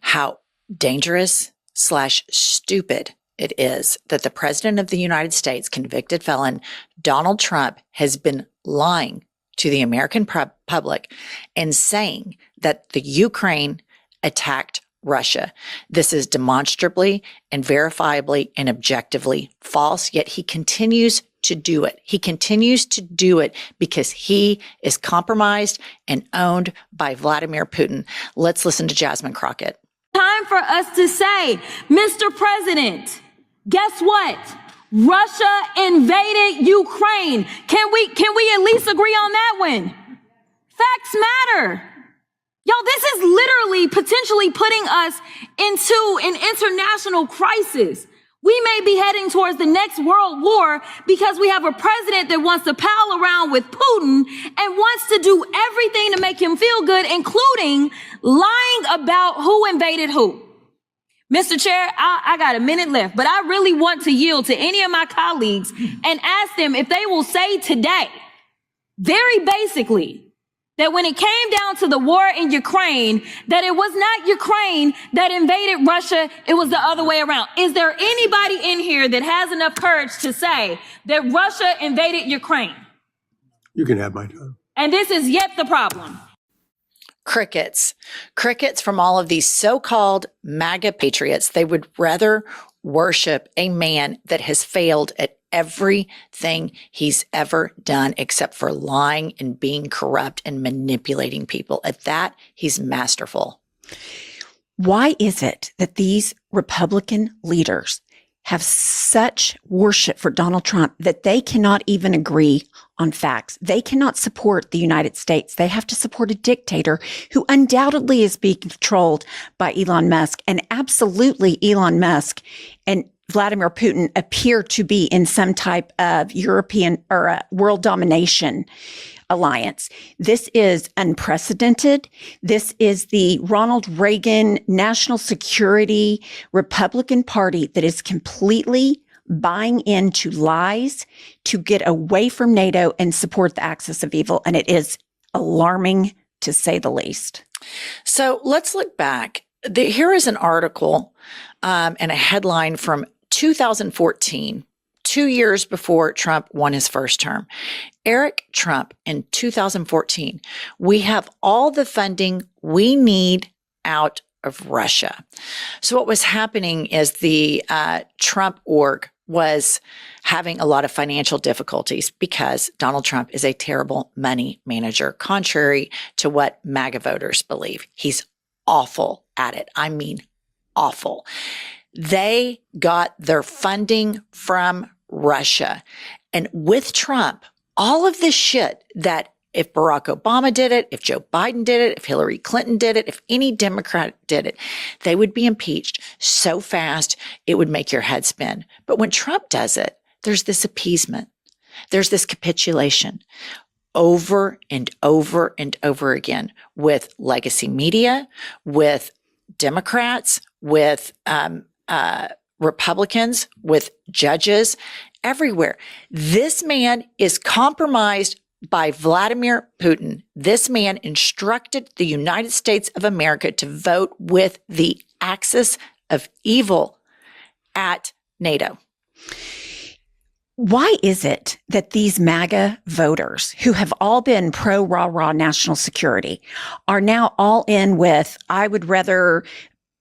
how dangerous / stupid it is that the President of the United States, convicted felon Donald Trump, has been lying to the American public and saying that the Ukraine attacked Russia. This is demonstrably and verifiably and objectively false, yet he continues to do it. He continues to do it because he is compromised and owned by Vladimir Putin. Let's listen to Jasmine Crockett. Time for us to say, Mr. President, guess what? Russia invaded Ukraine. Can we at least agree on that one? Facts matter. Y'all, this is literally potentially putting us into an international crisis. We may be heading towards the next world war because we have a president that wants to pal around with Putin and wants to do everything to make him feel good, including lying about who invaded who. Mr. Chair, I got a minute left, but I really want to yield to any of my colleagues and ask them if they will say today, very basically, that when it came down to the war in Ukraine, that it was not Ukraine that invaded Russia, it was the other way around. Is there anybody in here that has enough courage to say that Russia invaded Ukraine? You can have my time. And this is yet the problem. Crickets from all of these so-called MAGA patriots. They would rather worship a man that has failed at everything he's ever done except for lying and being corrupt and manipulating people. At that, he's masterful. Why is it that these Republican leaders have such worship for Donald Trump that they cannot even agree on facts? They cannot support the United States. They have to support a dictator who undoubtedly is being controlled by Elon Musk. And absolutely, Elon Musk and Vladimir Putin appear to be in some type of European or world domination alliance. This is unprecedented. This is the Ronald Reagan National Security Republican Party that is completely buying into lies to get away from NATO and support the axis of evil. And it is alarming, to say the least. So let's look back. Here is an article and a headline from 2014, 2 years before Trump won his first term. Eric Trump in 2014, we have all the funding we need out of Russia. So what was happening is the Trump org was having a lot of financial difficulties because Donald Trump is a terrible money manager, contrary to what MAGA voters believe. He's awful at it. I mean, awful. They got their funding from Russia. And with Trump, all of this shit that if Barack Obama did it, if Joe Biden did it, if Hillary Clinton did it, if any Democrat did it, they would be impeached so fast it would make your head spin. But when Trump does it, there's this appeasement. There's this capitulation over and over and over again with legacy media, with Democrats, with Republicans, with judges, everywhere. This man is compromised by Vladimir Putin. This man instructed the United States of America to vote with the axis of evil at NATO. Why is it that these MAGA voters who have all been pro rah-rah national security are now all in with, I would rather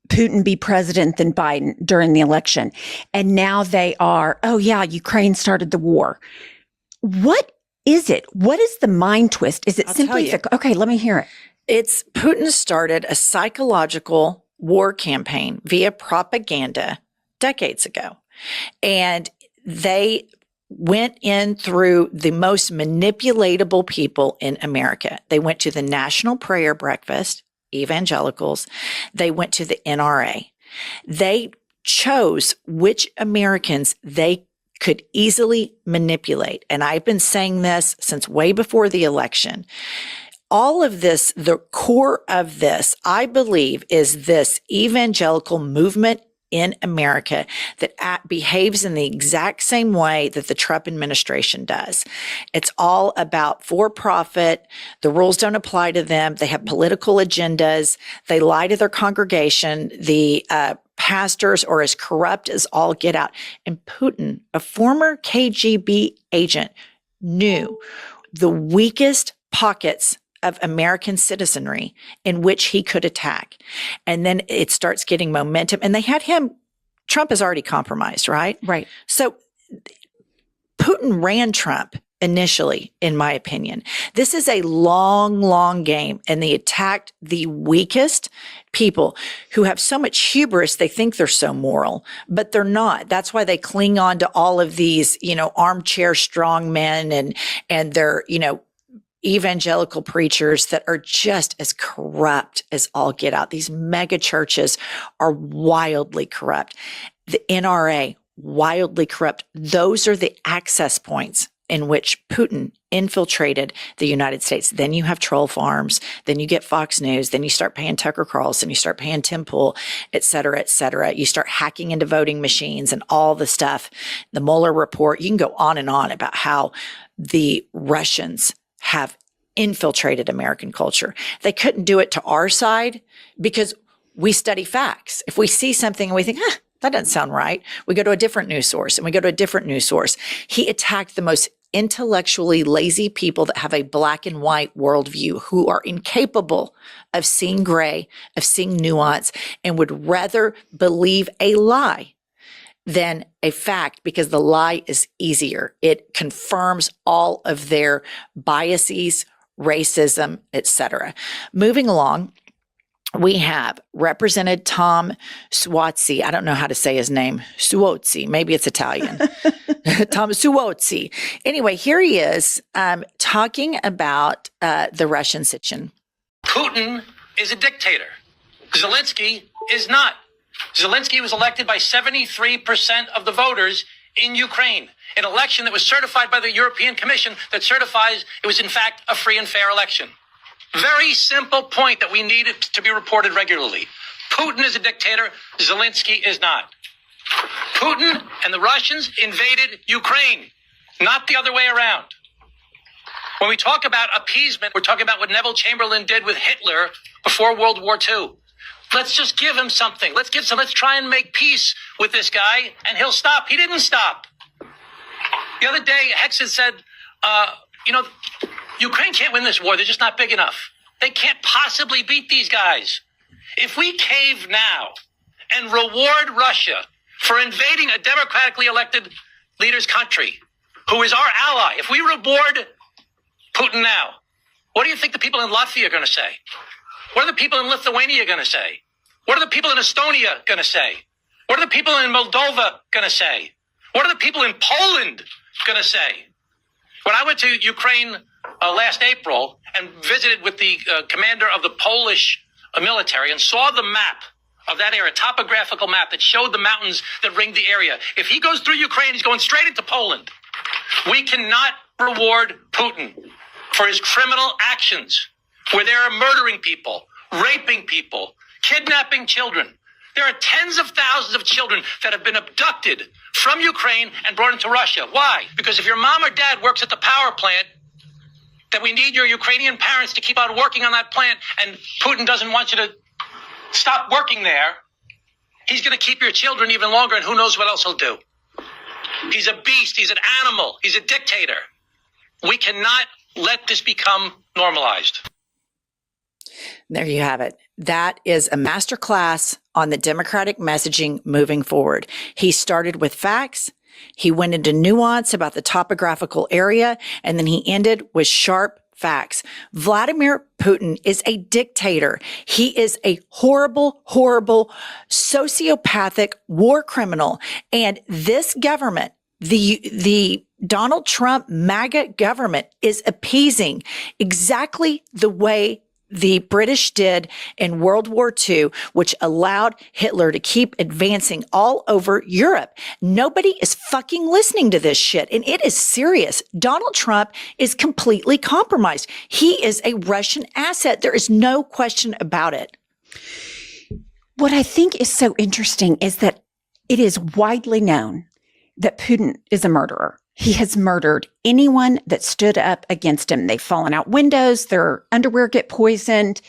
Putin be president than Biden during the election? And now they are, oh yeah, Ukraine started the war. What is it? What is the mind twist? Is it simply, okay, let me hear it. It's Putin started a psychological war campaign via propaganda decades ago. And they went in through the most manipulatable people in America. They went to the National Prayer Breakfast, evangelicals. They went to the NRA. They chose which Americans they could easily manipulate. And I've been saying this since way before the election. All of this, the core of this, I believe, is this evangelical movement in America that behaves in the exact same way that the Trump administration does. It's all about for-profit. The rules don't apply to them. They have political agendas. They lie to their congregation. The pastors are as corrupt as all get out. And Putin, a former KGB agent, knew the weakest pockets of American citizenry in which he could attack. And then it starts getting momentum. And they had him, Trump is already compromised, right? Right. So Putin ran Trump initially, in my opinion. This is a long, long game, and they attacked the weakest people who have so much hubris. They think they're so moral, but they're not. That's why they cling on to all of these, armchair strong men and they're, evangelical preachers that are just as corrupt as all get out. These mega churches are wildly corrupt. The NRA, wildly corrupt. Those are the access points in which Putin infiltrated the United States. Then you have troll farms. Then you get Fox News. Then you start paying Tucker Carlson. You start paying Tim Pool, et cetera, et cetera. You start hacking into voting machines and all the stuff. The Mueller report. You can go on and on about how the Russians have infiltrated American culture. They couldn't do it to our side because we study facts. If we see something and we think, that doesn't sound right, we go to a different news source and we go to a different news source. He attacked the most intellectually lazy people that have a black and white worldview, who are incapable of seeing gray, of seeing nuance, and would rather believe a lie than a fact, because the lie is easier. It confirms all of their biases, racism, etc. Moving along, we have Representative Tom Suozzi. I don't know how to say his name. Suozzi. Maybe it's Italian. Tom Suozzi. Anyway, here he is talking about the Russian situation. Putin is a dictator. Zelensky is not. Zelensky was elected by 73% of the voters in Ukraine, an election that was certified by the European Commission that certifies it was in fact a free and fair election. Very simple point that we needed to be reported regularly. Putin is a dictator. Zelensky is not. Putin and the Russians invaded Ukraine, not the other way around. When we talk about appeasement, we're talking about what Neville Chamberlain did with Hitler before World War II. Let's just give him something. Let's try and make peace with this guy, and he'll stop. He didn't stop. The other day, Hex had said, Ukraine can't win this war. They're just not big enough. They can't possibly beat these guys. If we cave now and reward Russia for invading a democratically elected leader's country, who is our ally, if we reward Putin now, what do you think the people in Latvia are going to say? What are the people in Lithuania going to say? What are the people in Estonia going to say? What are the people in Moldova going to say? What are the people in Poland going to say? When I went to Ukraine last April and visited with the commander of the Polish military and saw the map of that area, topographical map that showed the mountains that ring the area. If he goes through Ukraine, he's going straight into Poland. We cannot reward Putin for his criminal actions, where they are murdering people, raping people, kidnapping children. There are tens of thousands of children that have been abducted from Ukraine and brought into Russia. Why? Because if your mom or dad works at the power plant, then we need your Ukrainian parents to keep on working on that plant, and Putin doesn't want you to stop working there. He's going to keep your children even longer, and who knows what else he'll do. He's a beast. He's an animal. He's a dictator. We cannot let this become normalized. There you have it. That is a masterclass on the Democratic messaging moving forward. He started with facts. He went into nuance about the topographical area, and then he ended with sharp facts. Vladimir Putin is a dictator. He is a horrible, horrible, sociopathic war criminal. And this government, the Donald Trump MAGA government, is appeasing exactly the way the British did in World War II, which allowed Hitler to keep advancing all over Europe. Nobody is fucking listening to this shit, and it is serious. Donald Trump is completely compromised. He is a Russian asset. There is no question about it. What I think is so interesting is that it is widely known that Putin is a murderer. He has murdered anyone that stood up against him. They've fallen out windows. Their underwear get poisoned.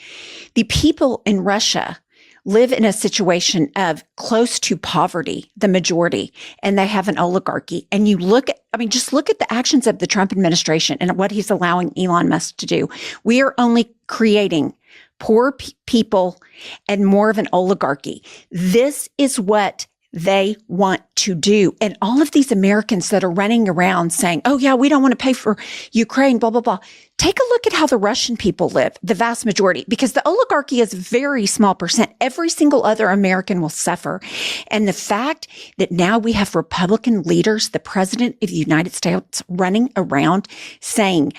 The people in Russia live in a situation of close to poverty, the majority, and they have an oligarchy. And you look at, just look at the actions of the Trump administration and what he's allowing Elon Musk to do. We are only creating poor people and more of an oligarchy. This is what they want to do. And all of these Americans that are running around saying, oh yeah, we don't want to pay for Ukraine, blah, blah, blah. Take a look at how the Russian people live, the vast majority, because the oligarchy is a very small percent. Every single other American will suffer. And the fact that now we have Republican leaders, the president of the United States running around saying,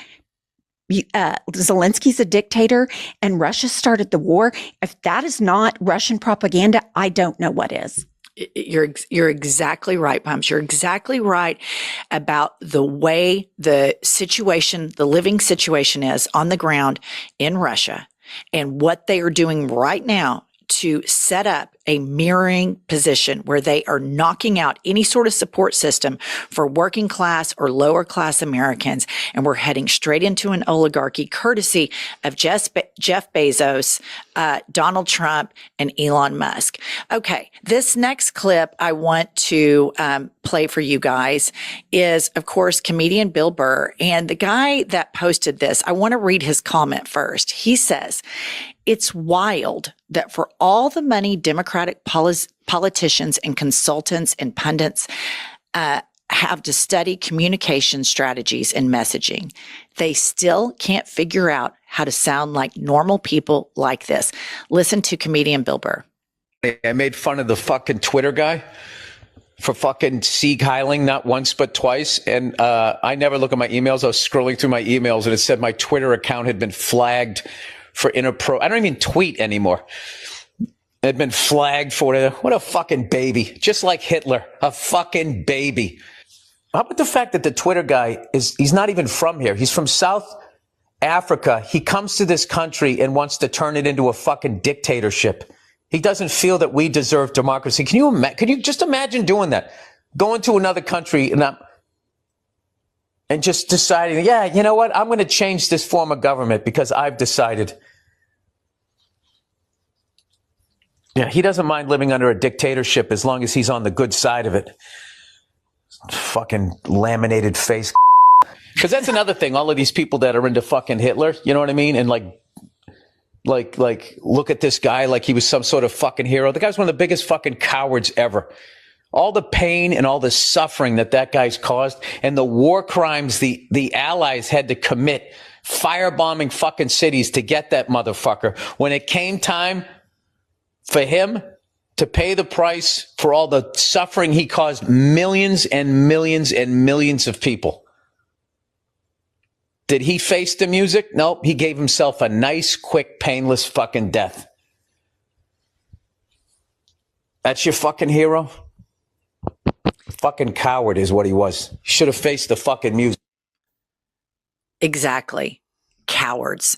Zelensky's a dictator and Russia started the war. If that is not Russian propaganda, I don't know what is. You're exactly right, Pumps. You're exactly right about the way the situation, the living situation is on the ground in Russia and what they are doing right now to set up a mirroring position where they are knocking out any sort of support system for working class or lower class Americans. And we're heading straight into an oligarchy courtesy of Jeff Bezos, Donald Trump, and Elon Musk. Okay, this next clip I want to play for you guys is, of course, comedian Bill Burr. And the guy that posted this, I want to read his comment first. He says, "It's wild that for all the money Democratic politicians and consultants and pundits have to study communication strategies and messaging, they still can't figure out how to sound like normal people like this." Listen to comedian Bill Burr. I made fun of the fucking Twitter guy for fucking Sieg Heiling, not once but twice. And I never look at my emails. I was scrolling through my emails and it said my Twitter account had been flagged for I don't even tweet anymore. It had been flagged for whatever. What a fucking baby. Just like Hitler. A fucking baby. How about the fact that the Twitter guy he's not even from here. He's from South Africa. He comes to this country and wants to turn it into a fucking dictatorship. He doesn't feel that we deserve democracy. Can you just imagine doing that? Going to another country and just deciding, yeah, you know what? I'm going to change this form of government because I've decided. Yeah, he doesn't mind living under a dictatorship as long as he's on the good side of it. Fucking laminated face. Because that's another thing. All of these people that are into fucking Hitler, you know what I mean? And like look at this guy like he was some sort of fucking hero. The guy's one of the biggest fucking cowards ever. All the pain and all the suffering that guy's caused and the war crimes the Allies had to commit, firebombing fucking cities to get that motherfucker. When it came time for him to pay the price for all the suffering he caused millions and millions and millions of people. Did he face the music? Nope. He gave himself a nice, quick, painless fucking death. That's your fucking hero? Fucking coward is what he was. Should have faced the fucking music. Exactly. Cowards.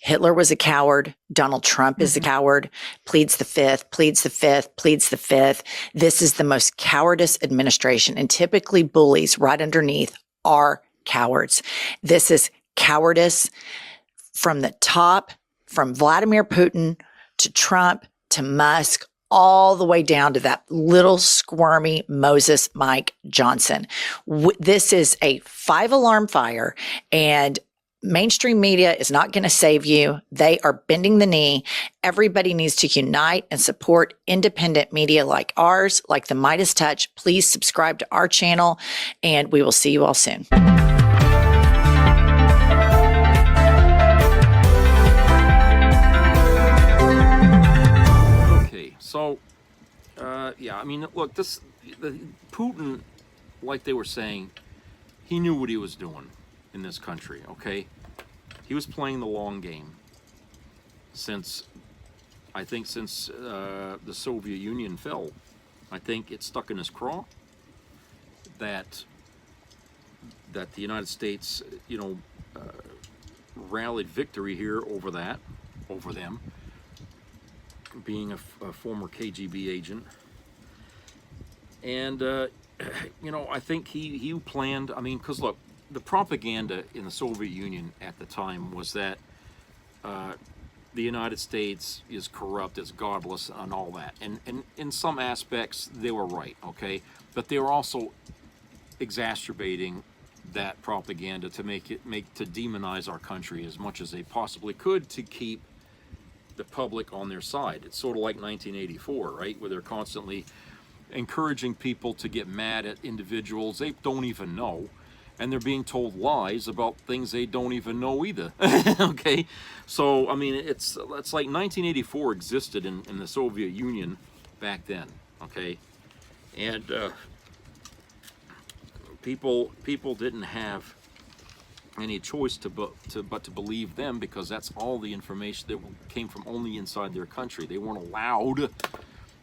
Hitler was a coward. Donald Trump is a coward. Pleads the fifth, pleads the fifth, pleads the fifth. This is the most cowardice administration. And typically bullies right underneath are cowards. This is cowardice from the top, from Vladimir Putin to Trump to Musk, all the way down to that little squirmy Moses Mike Johnson. This is a 5-alarm fire, and mainstream media is not going to save you. They are bending the knee. Everybody needs to unite and support independent media like ours, like the Midas Touch. Please subscribe to our channel, and we will see you all soon. So, yeah, I mean, look, Putin, like they were saying, he knew what he was doing in this country, okay? He was playing the long game since the Soviet Union fell. I think it stuck in his craw that the United States, rallied victory here over them. Being a former KGB agent. And, I think he planned, because look, the propaganda in the Soviet Union at the time was that the United States is corrupt, it's godless, and all that. And in some aspects, they were right, okay? But they were also exacerbating that propaganda to to demonize our country as much as they possibly could to keep the public on their side. It's sort of like 1984, right? Where they're constantly encouraging people to get mad at individuals they don't even know, and they're being told lies about things they don't even know either. Okay, so I mean, it's like 1984 existed in the Soviet Union back then. Okay, and people didn't have any choice but to believe them, because that's all the information that came from only inside their country. They weren't allowed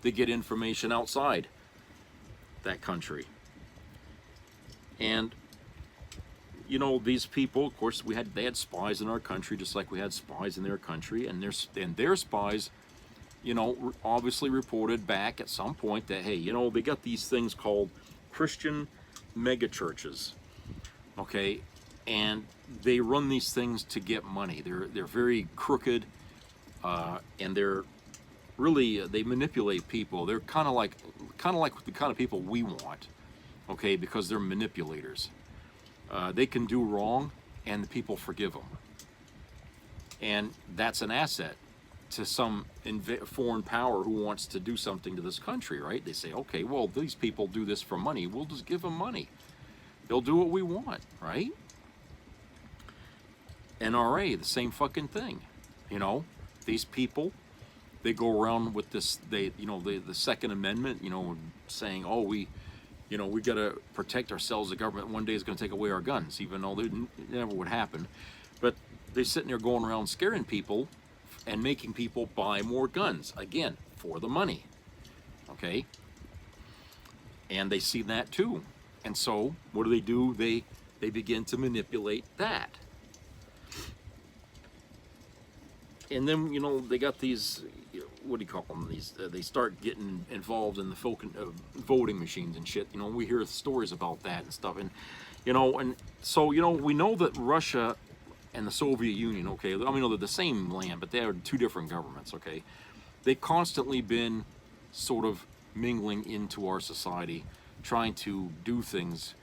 to get information outside that country. And you know, these people, of course, they had spies in our country, just like we had spies in their country, and their spies, you know, obviously reported back at some point that, hey, you know, they got these things called Christian megachurches, okay, and they run these things to get money. They're very crooked, and they're really they manipulate people. They're kind of like the kind of people we want, okay, because they're manipulators. They can do wrong, and the people forgive them, and that's an asset to some foreign power who wants to do something to this country, right? They say, okay, well, these people do this for money. We'll just give them money. They'll do what we want, right? NRA, the same fucking thing. You know, these people, they go around with this, the Second Amendment, you know, saying, oh, we got to protect ourselves. The government one day is going to take away our guns, even though it never would happen. But they're sitting there going around scaring people and making people buy more guns, again, for the money, okay? And they see that too. And so what do? They begin to manipulate that. And then, you know, they got these, what do you call them? These they start getting involved in the voting machines and shit. You know, we hear stories about that and stuff. And, you know, and so, you know, we know that Russia and the Soviet Union, okay, I mean, they're the same land, but they are two different governments, okay? They've constantly been sort of mingling into our society, trying to do things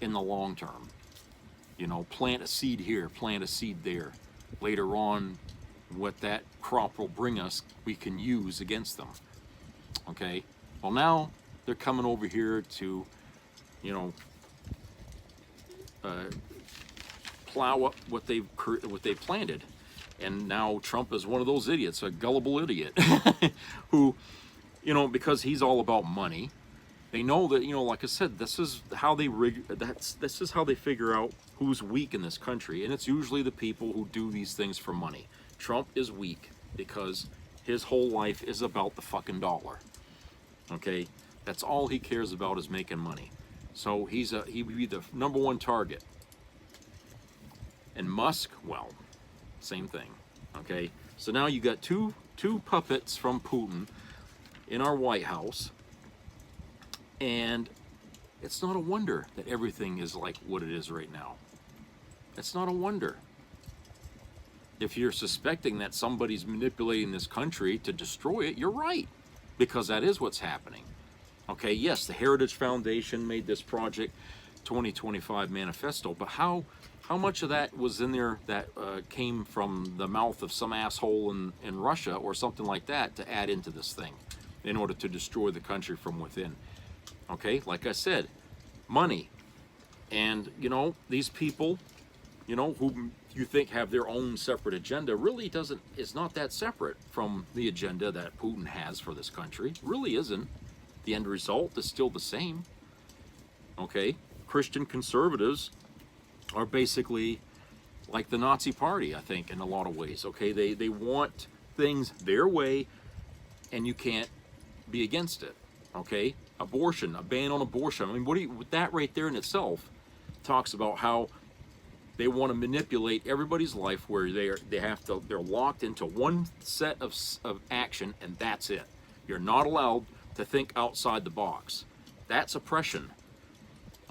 in the long term. You know, plant a seed here, plant a seed there. Later on, what that crop will bring us, we can use against them, okay? Well, now they're coming over here to, you know, plow up what they've planted. And now Trump is one of those idiots, a gullible idiot, who, you know, because he's all about money. They know that, you know, like I said, this is how they figure out who's weak in this country, and it's usually the people who do these things for money. Trump is weak because his whole life is about the fucking dollar. Okay, that's all he cares about, is making money. So he would be the number one target. And Musk, well, same thing. Okay, so now you got two puppets from Putin in our White House, and it's not a wonder that everything is like what it is right now. It's not a wonder. If you're suspecting that somebody's manipulating this country to destroy it, you're right, because that is what's happening. Okay, yes, the Heritage Foundation made this Project 2025 manifesto, but how much of that was in there that came from the mouth of some asshole in Russia or something like that to add into this thing in order to destroy the country from within? Okay, like I said, money. And, you know, these people, you know, who you think have their own separate agenda, really is not that separate from the agenda that Putin has for this country. Really isn't. The end result is still the same. Okay, Christian conservatives are basically like the Nazi Party, I think, in a lot of ways. Okay, they want things their way, and you can't be against it. Okay, abortion, a ban on abortion. I mean, that right there in itself talks about how they want to manipulate everybody's life, where they're locked into one set of action, and that's it. You're not allowed to think outside the box. That's oppression.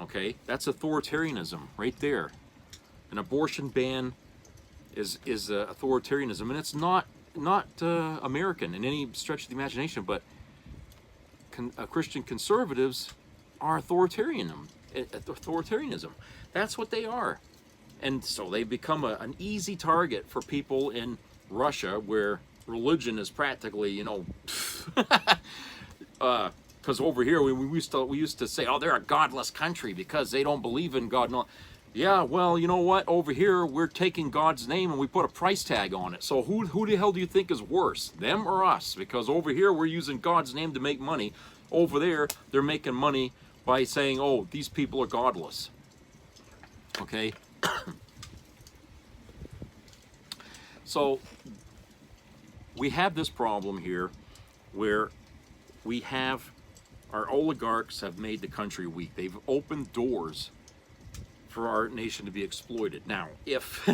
Okay, that's authoritarianism right there. An abortion ban is authoritarianism, and it's not American in any stretch of the imagination. But Christian conservatives are authoritarianism. That's what they are. And so they become an easy target for people in Russia, where religion is practically, you know, Because over here we used to say, oh, they're a godless country because they don't believe in God. No, yeah, well, you know what? Over here we're taking God's name and we put a price tag on it. So who the hell do you think is worse, them or us? Because over here we're using God's name to make money. Over there they're making money by saying, oh, these people are godless. Okay. So we have this problem here where we have our oligarchs have made the country weak. They've opened doors for our nation to be exploited. Now, if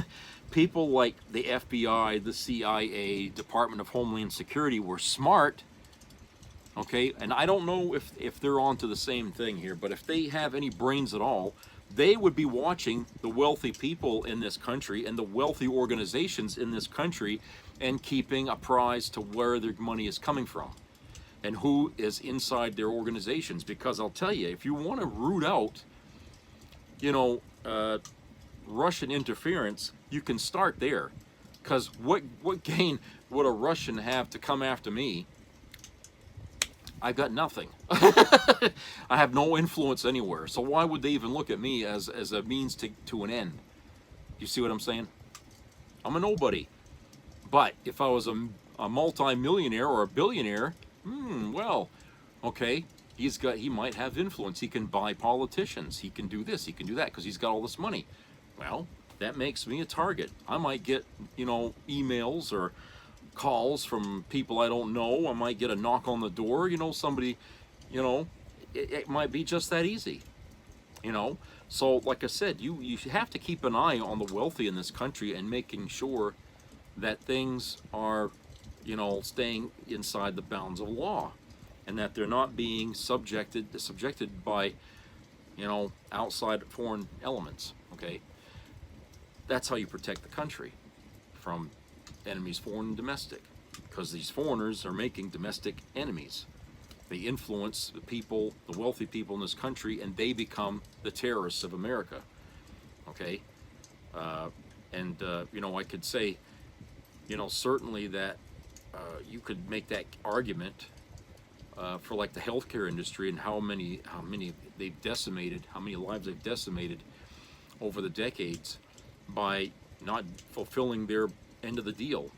people like the FBI, the CIA, Department of Homeland Security were smart, okay, and I don't know if they're onto the same thing here, but if they have any brains at all, they would be watching the wealthy people in this country and the wealthy organizations in this country and keeping apprised to where their money is coming from and who is inside their organizations. Because I'll tell you, if you want to root out, you know, Russian interference, you can start there. Because what gain would a Russian have to come after me? I've got nothing. I have no influence anywhere. So why would they even look at me as a means to an end? You see what I'm saying? I'm a nobody. But if I was a multi-millionaire or a billionaire, well, okay, he might have influence. He can buy politicians. He can do this, he can do that, because he's got all this money. Well, that makes me a target. I might get, you know, emails or calls from people I don't know. I might get a knock on the door, you know, somebody, you know, it might be just that easy, you know. So like I said, you have to keep an eye on the wealthy in this country and making sure that things are, you know, staying inside the bounds of law, and that they're not being subjected by, you know, outside foreign elements. Okay, that's how you protect the country from enemies, foreign and domestic, because these foreigners are making domestic enemies. They influence the people, the wealthy people in this country, and they become the terrorists of America. Okay, you know, I could say, you know, certainly that you could make that argument for like the healthcare industry and how many they've decimated, how many lives they've decimated over the decades by not fulfilling their end of the deal.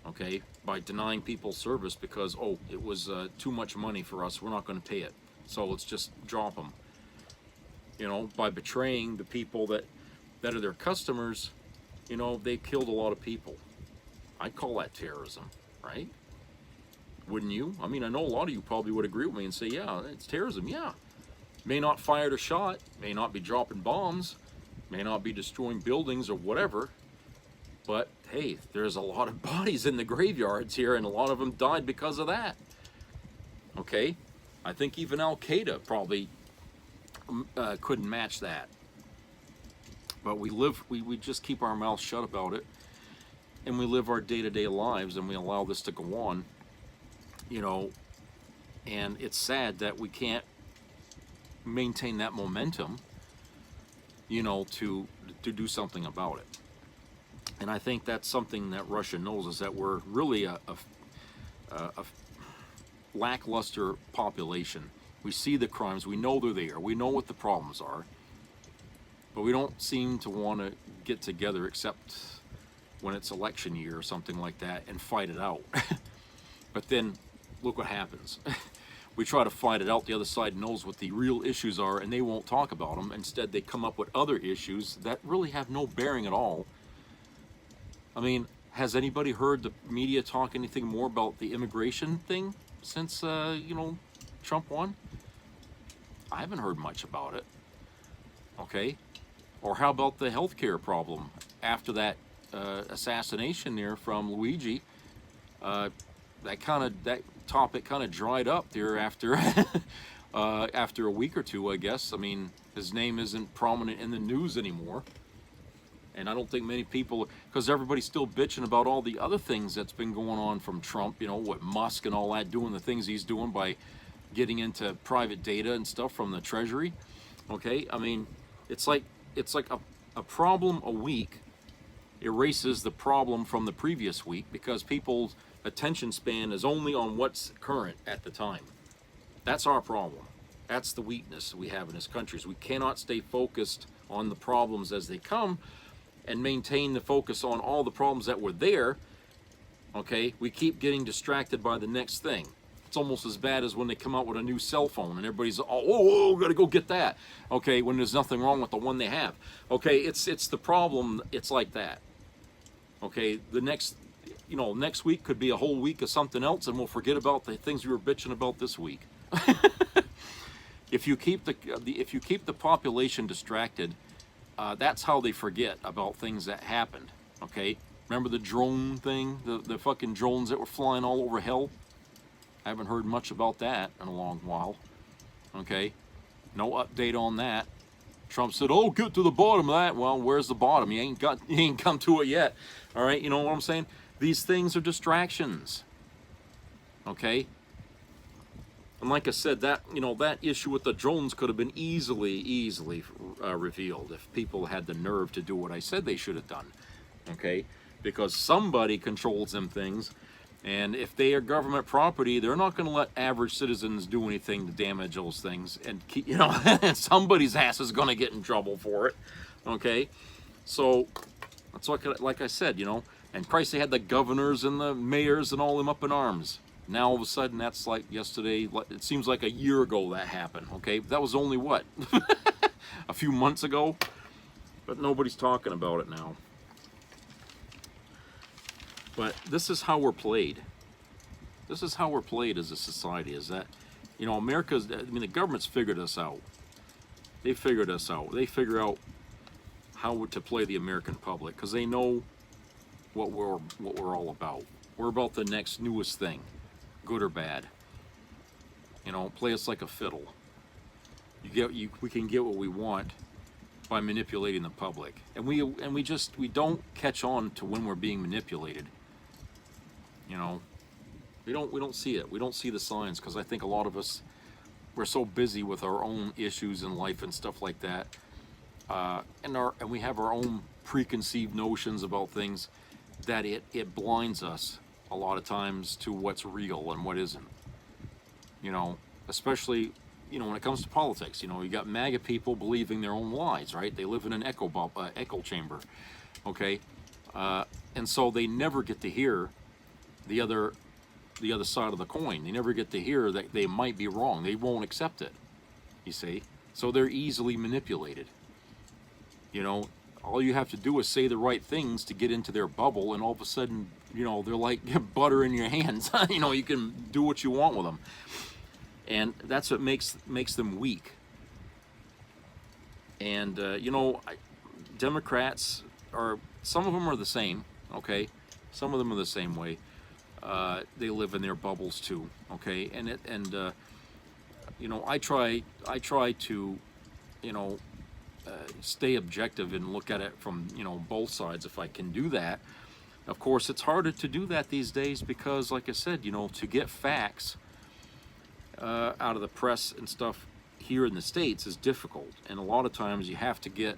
Okay, by denying people service because, oh, it was too much money for us, we're not going to pay it, so let's just drop them. You know, by betraying the people that are their customers, you know, they killed a lot of people. I'd call that terrorism, right? Wouldn't you? I mean, I know a lot of you probably would agree with me and say, yeah, it's terrorism. Yeah, may not fired a shot, may not be dropping bombs, may not be destroying buildings or whatever, but hey, there's a lot of bodies in the graveyards here, and a lot of them died because of that. Okay, I think even Al-Qaeda probably couldn't match that. But we just keep our mouths shut about it, and we live our day-to-day lives, and we allow this to go on, you know. And it's sad that we can't maintain that momentum, you know, to do something about it. And I think that's something that Russia knows, is that we're really a lackluster population. We see the crimes, we know they're there, we know what the problems are, but we don't seem to want to get together except when it's election year or something like that and fight it out. But then look what happens. We try to fight it out, the other side knows what the real issues are, and they won't talk about them. Instead, they come up with other issues that really have no bearing at all. I mean, has anybody heard the media talk anything more about the immigration thing since, you know, Trump won? I haven't heard much about it. Okay? Or how about the healthcare problem after that assassination there from Luigi? That topic kind of dried up there after after a week or two, I guess. I mean, his name isn't prominent in the news anymore. And I don't think many people, because everybody's still bitching about all the other things that's been going on from Trump, you know, what Musk and all that, doing the things he's doing by getting into private data and stuff from the Treasury. Okay, I mean, it's like a problem a week erases the problem from the previous week, because people's attention span is only on what's current at the time. That's our problem. That's the weakness we have in this country, is we cannot stay focused on the problems as they come and maintain the focus on all the problems that were there. Okay, we keep getting distracted by the next thing. It's almost as bad as when they come out with a new cell phone and everybody's, oh, gotta go get that. Okay, when there's nothing wrong with the one they have. Okay, it's the problem. It's like that. Okay, the next week could be a whole week of something else, and we'll forget about the things we were bitching about this week. If you keep the population distracted, that's how they forget about things that happened. Okay, remember the drone thing, the fucking drones that were flying all over hell? I haven't heard much about that in a long while. Okay, no update on that. Trump said, "Oh, get to the bottom of that." Well, where's the bottom? He ain't come to it yet. All right, you know what I'm saying? These things are distractions. Okay. And like I said, that issue with the drones could have been easily revealed if people had the nerve to do what I said they should have done. Okay, because somebody controls them things, and if they are government property, they're not going to let average citizens do anything to damage those things, and somebody's ass is going to get in trouble for it. Okay, so that's like I said, and Christ, they had the governors and the mayors and all them up in arms. Now all of a sudden, that's like yesterday. It seems like a year ago that happened. Okay, that was only what a few months ago, but nobody's talking about it now. But this is how we're played. This is how we're played as a society. Is that, America's? I mean, the government's figured us out. They figured us out. They figure out how to play the American public because they know what we're all about. We're about the next newest thing, good or bad. Play us like a fiddle. We can get what we want by manipulating the public, and we don't catch on to when we're being manipulated. We don't see it. We don't see the signs because I think a lot of us, we're so busy with our own issues in life and stuff like that, and we have our own preconceived notions about things that it blinds us a lot of times to what's real and what isn't. Especially when it comes to politics. You got MAGA people believing their own lies, right? They live in an echo chamber. Okay, and so they never get to hear the other side of the coin. They never get to hear that they might be wrong. They won't accept it. You see, so they're easily manipulated. All you have to do is say the right things to get into their bubble, and all of a sudden, they're like butter in your hands. You can do what you want with them, and that's what makes them weak. And Democrats some of them are the same. Okay, some of them are the same way. They live in their bubbles too. Okay, I try to stay objective and look at it from both sides if I can do that. Of course, it's harder to do that these days because, like I said, to get facts out of the press and stuff here in the States is difficult, and a lot of times you have to get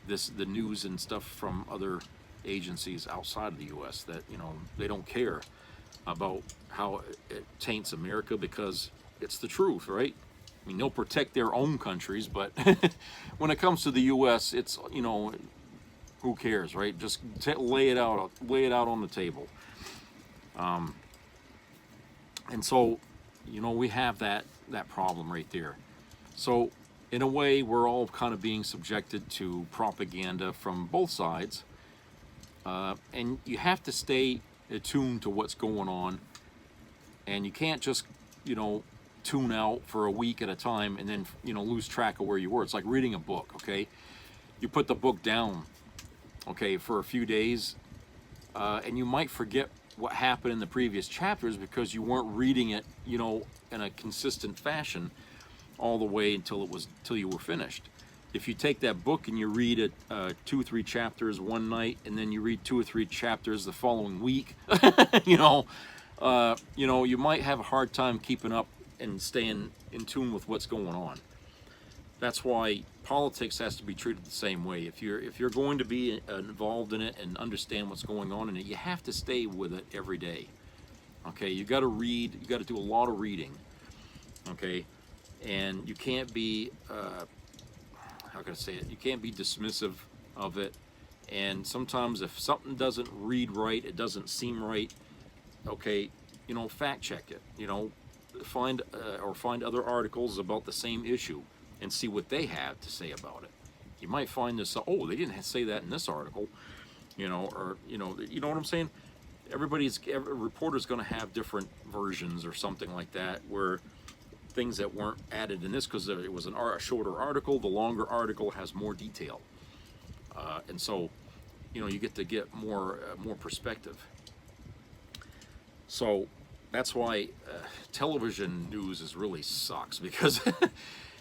the news and stuff from other agencies outside of the U.S. that they don't care about how it taints America because it's the truth, right? I mean, they'll protect their own countries, but when it comes to the U.S., it's who cares, right? Just lay it out on the table. And so, we have that problem right there. So, in a way, we're all kind of being subjected to propaganda from both sides, and you have to stay attuned to what's going on, and you can't just, tune out for a week at a time and then lose track of where you were. It's like reading a book. Okay, you put the book down, okay, for a few days, and you might forget what happened in the previous chapters because you weren't reading it in a consistent fashion all the way until you were finished. If you take that book and you read it 2 or 3 chapters one night and then you read 2 or 3 chapters the following week, you might have a hard time keeping up and staying in tune with what's going on. That's why politics has to be treated the same way. If you're going to be involved in it and understand what's going on in it, you have to stay with it every day. Okay, you got to read. You got to do a lot of reading. okay? And you can't be, how can I say it? You can't be dismissive of it. And sometimes if something doesn't read right, it doesn't seem right, okay, you know, fact check it, you know, find other articles about the same issue and see what they have to say about it. You might find this, oh, they didn't say that in this article, you know, or, you know what I'm saying? Every reporter's going to have different versions or something like that, where things that weren't added in this, because it was a shorter article, the longer article has more detail. And so, you know, you get to get more perspective. So that's why television news really sucks, because,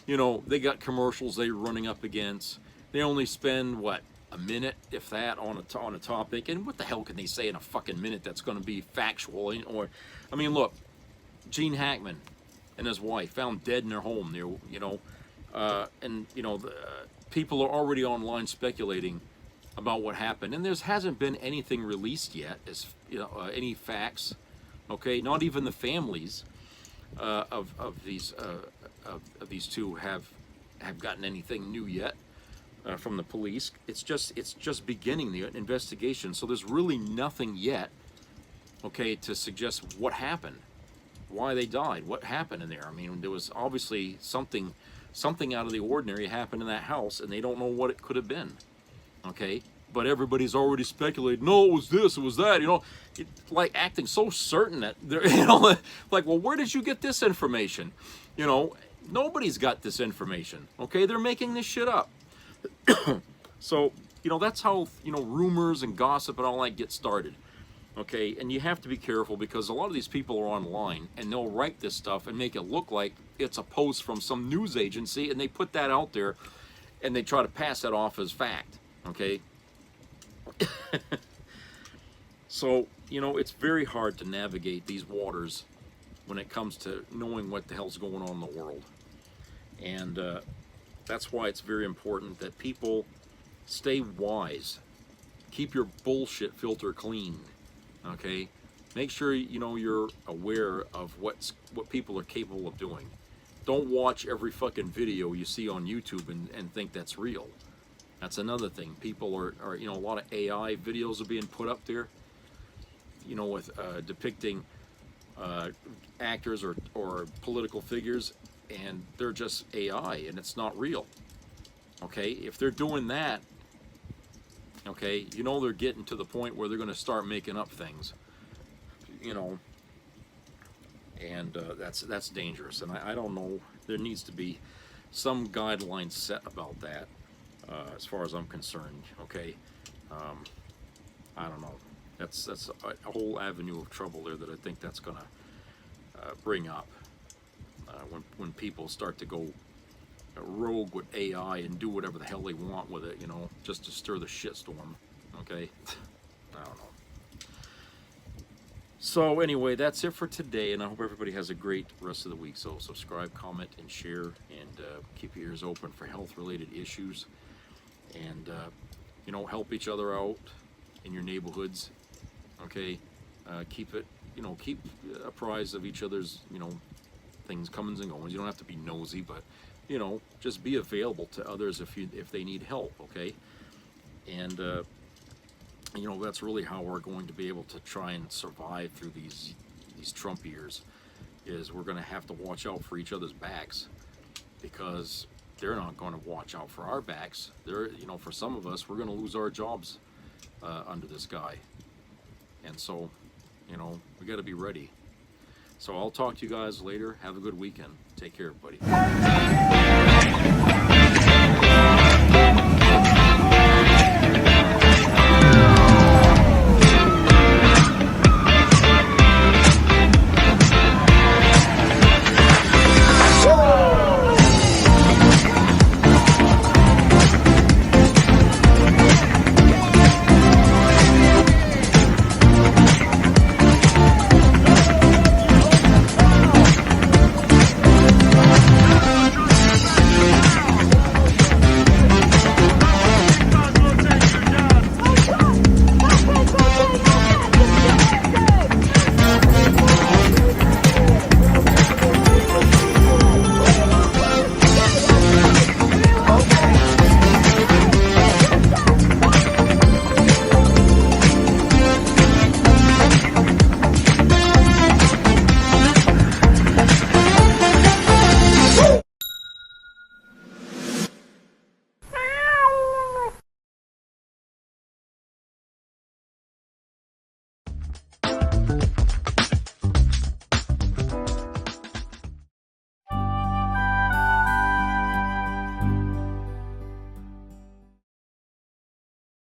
you know, they got commercials they're running up against. They only spend, what, a minute, if that, on a topic. And what the hell can they say in a fucking minute that's going to be factual? Or, I mean, look, Gene Hackman and his wife found dead in their home there, you know, and, you know, people are already online speculating about what happened, and there hasn't been anything released yet, as you know, any facts, okay? Not even the families of these two have gotten anything new yet from the police. It's just beginning the investigation, so there's really nothing yet, okay, to suggest what happened, why they died, what happened in there. I mean, there was obviously something out of the ordinary happened in that house, and they don't know what it could have been, okay? But everybody's already speculated, no, it was this, it was that, you know, like acting so certain that they're, you know, like, well, where did you get this information? You know, nobody's got this information, okay? They're making this shit up. So, you know, that's how, you know, rumors and gossip and all that get started. Okay, and you have to be careful, because a lot of these people are online and they'll write this stuff and make it look like it's a post from some news agency, and they put that out there and they try to pass that off as fact, okay? So, you know, it's very hard to navigate these waters when it comes to knowing what the hell's going on in the world. And that's why it's very important that people stay wise. Keep your bullshit filter clean. Okay, make sure you know you're aware of what people are capable of doing. Don't watch every fucking video you see on YouTube and think that's real. That's another thing. People are you know, a lot of AI videos are being put up there, you know, with depicting actors or political figures, and they're just AI and it's not real. Okay, if they're doing that, okay, you know, they're getting to the point where they're going to start making up things, you know, and that's dangerous. And I don't know, there needs to be some guidelines set about that, as far as I'm concerned. Okay, I don't know. That's a whole avenue of trouble there that I think that's going to bring up when people start to go rogue with AI and do whatever the hell they want with it, you know, just to stir the shitstorm, okay? I don't know. So anyway, that's it for today, and I hope everybody has a great rest of the week. So subscribe, comment, and share, and keep your ears open for health-related issues, and, you know, help each other out in your neighborhoods, okay? Keep it, you know, keep apprised of each other's, you know, things, comings and goings. You don't have to be nosy, but, you know, just be available to others if they need help, okay? And you know, that's really how we're going to be able to try and survive through these Trump years, is we're going to have to watch out for each other's backs, because they're not going to watch out for our backs. They're, you know, for some of us, we're going to lose our jobs under this guy, and so, you know, we got to be ready. So I'll talk to you guys later. Have a good weekend. Take care, everybody.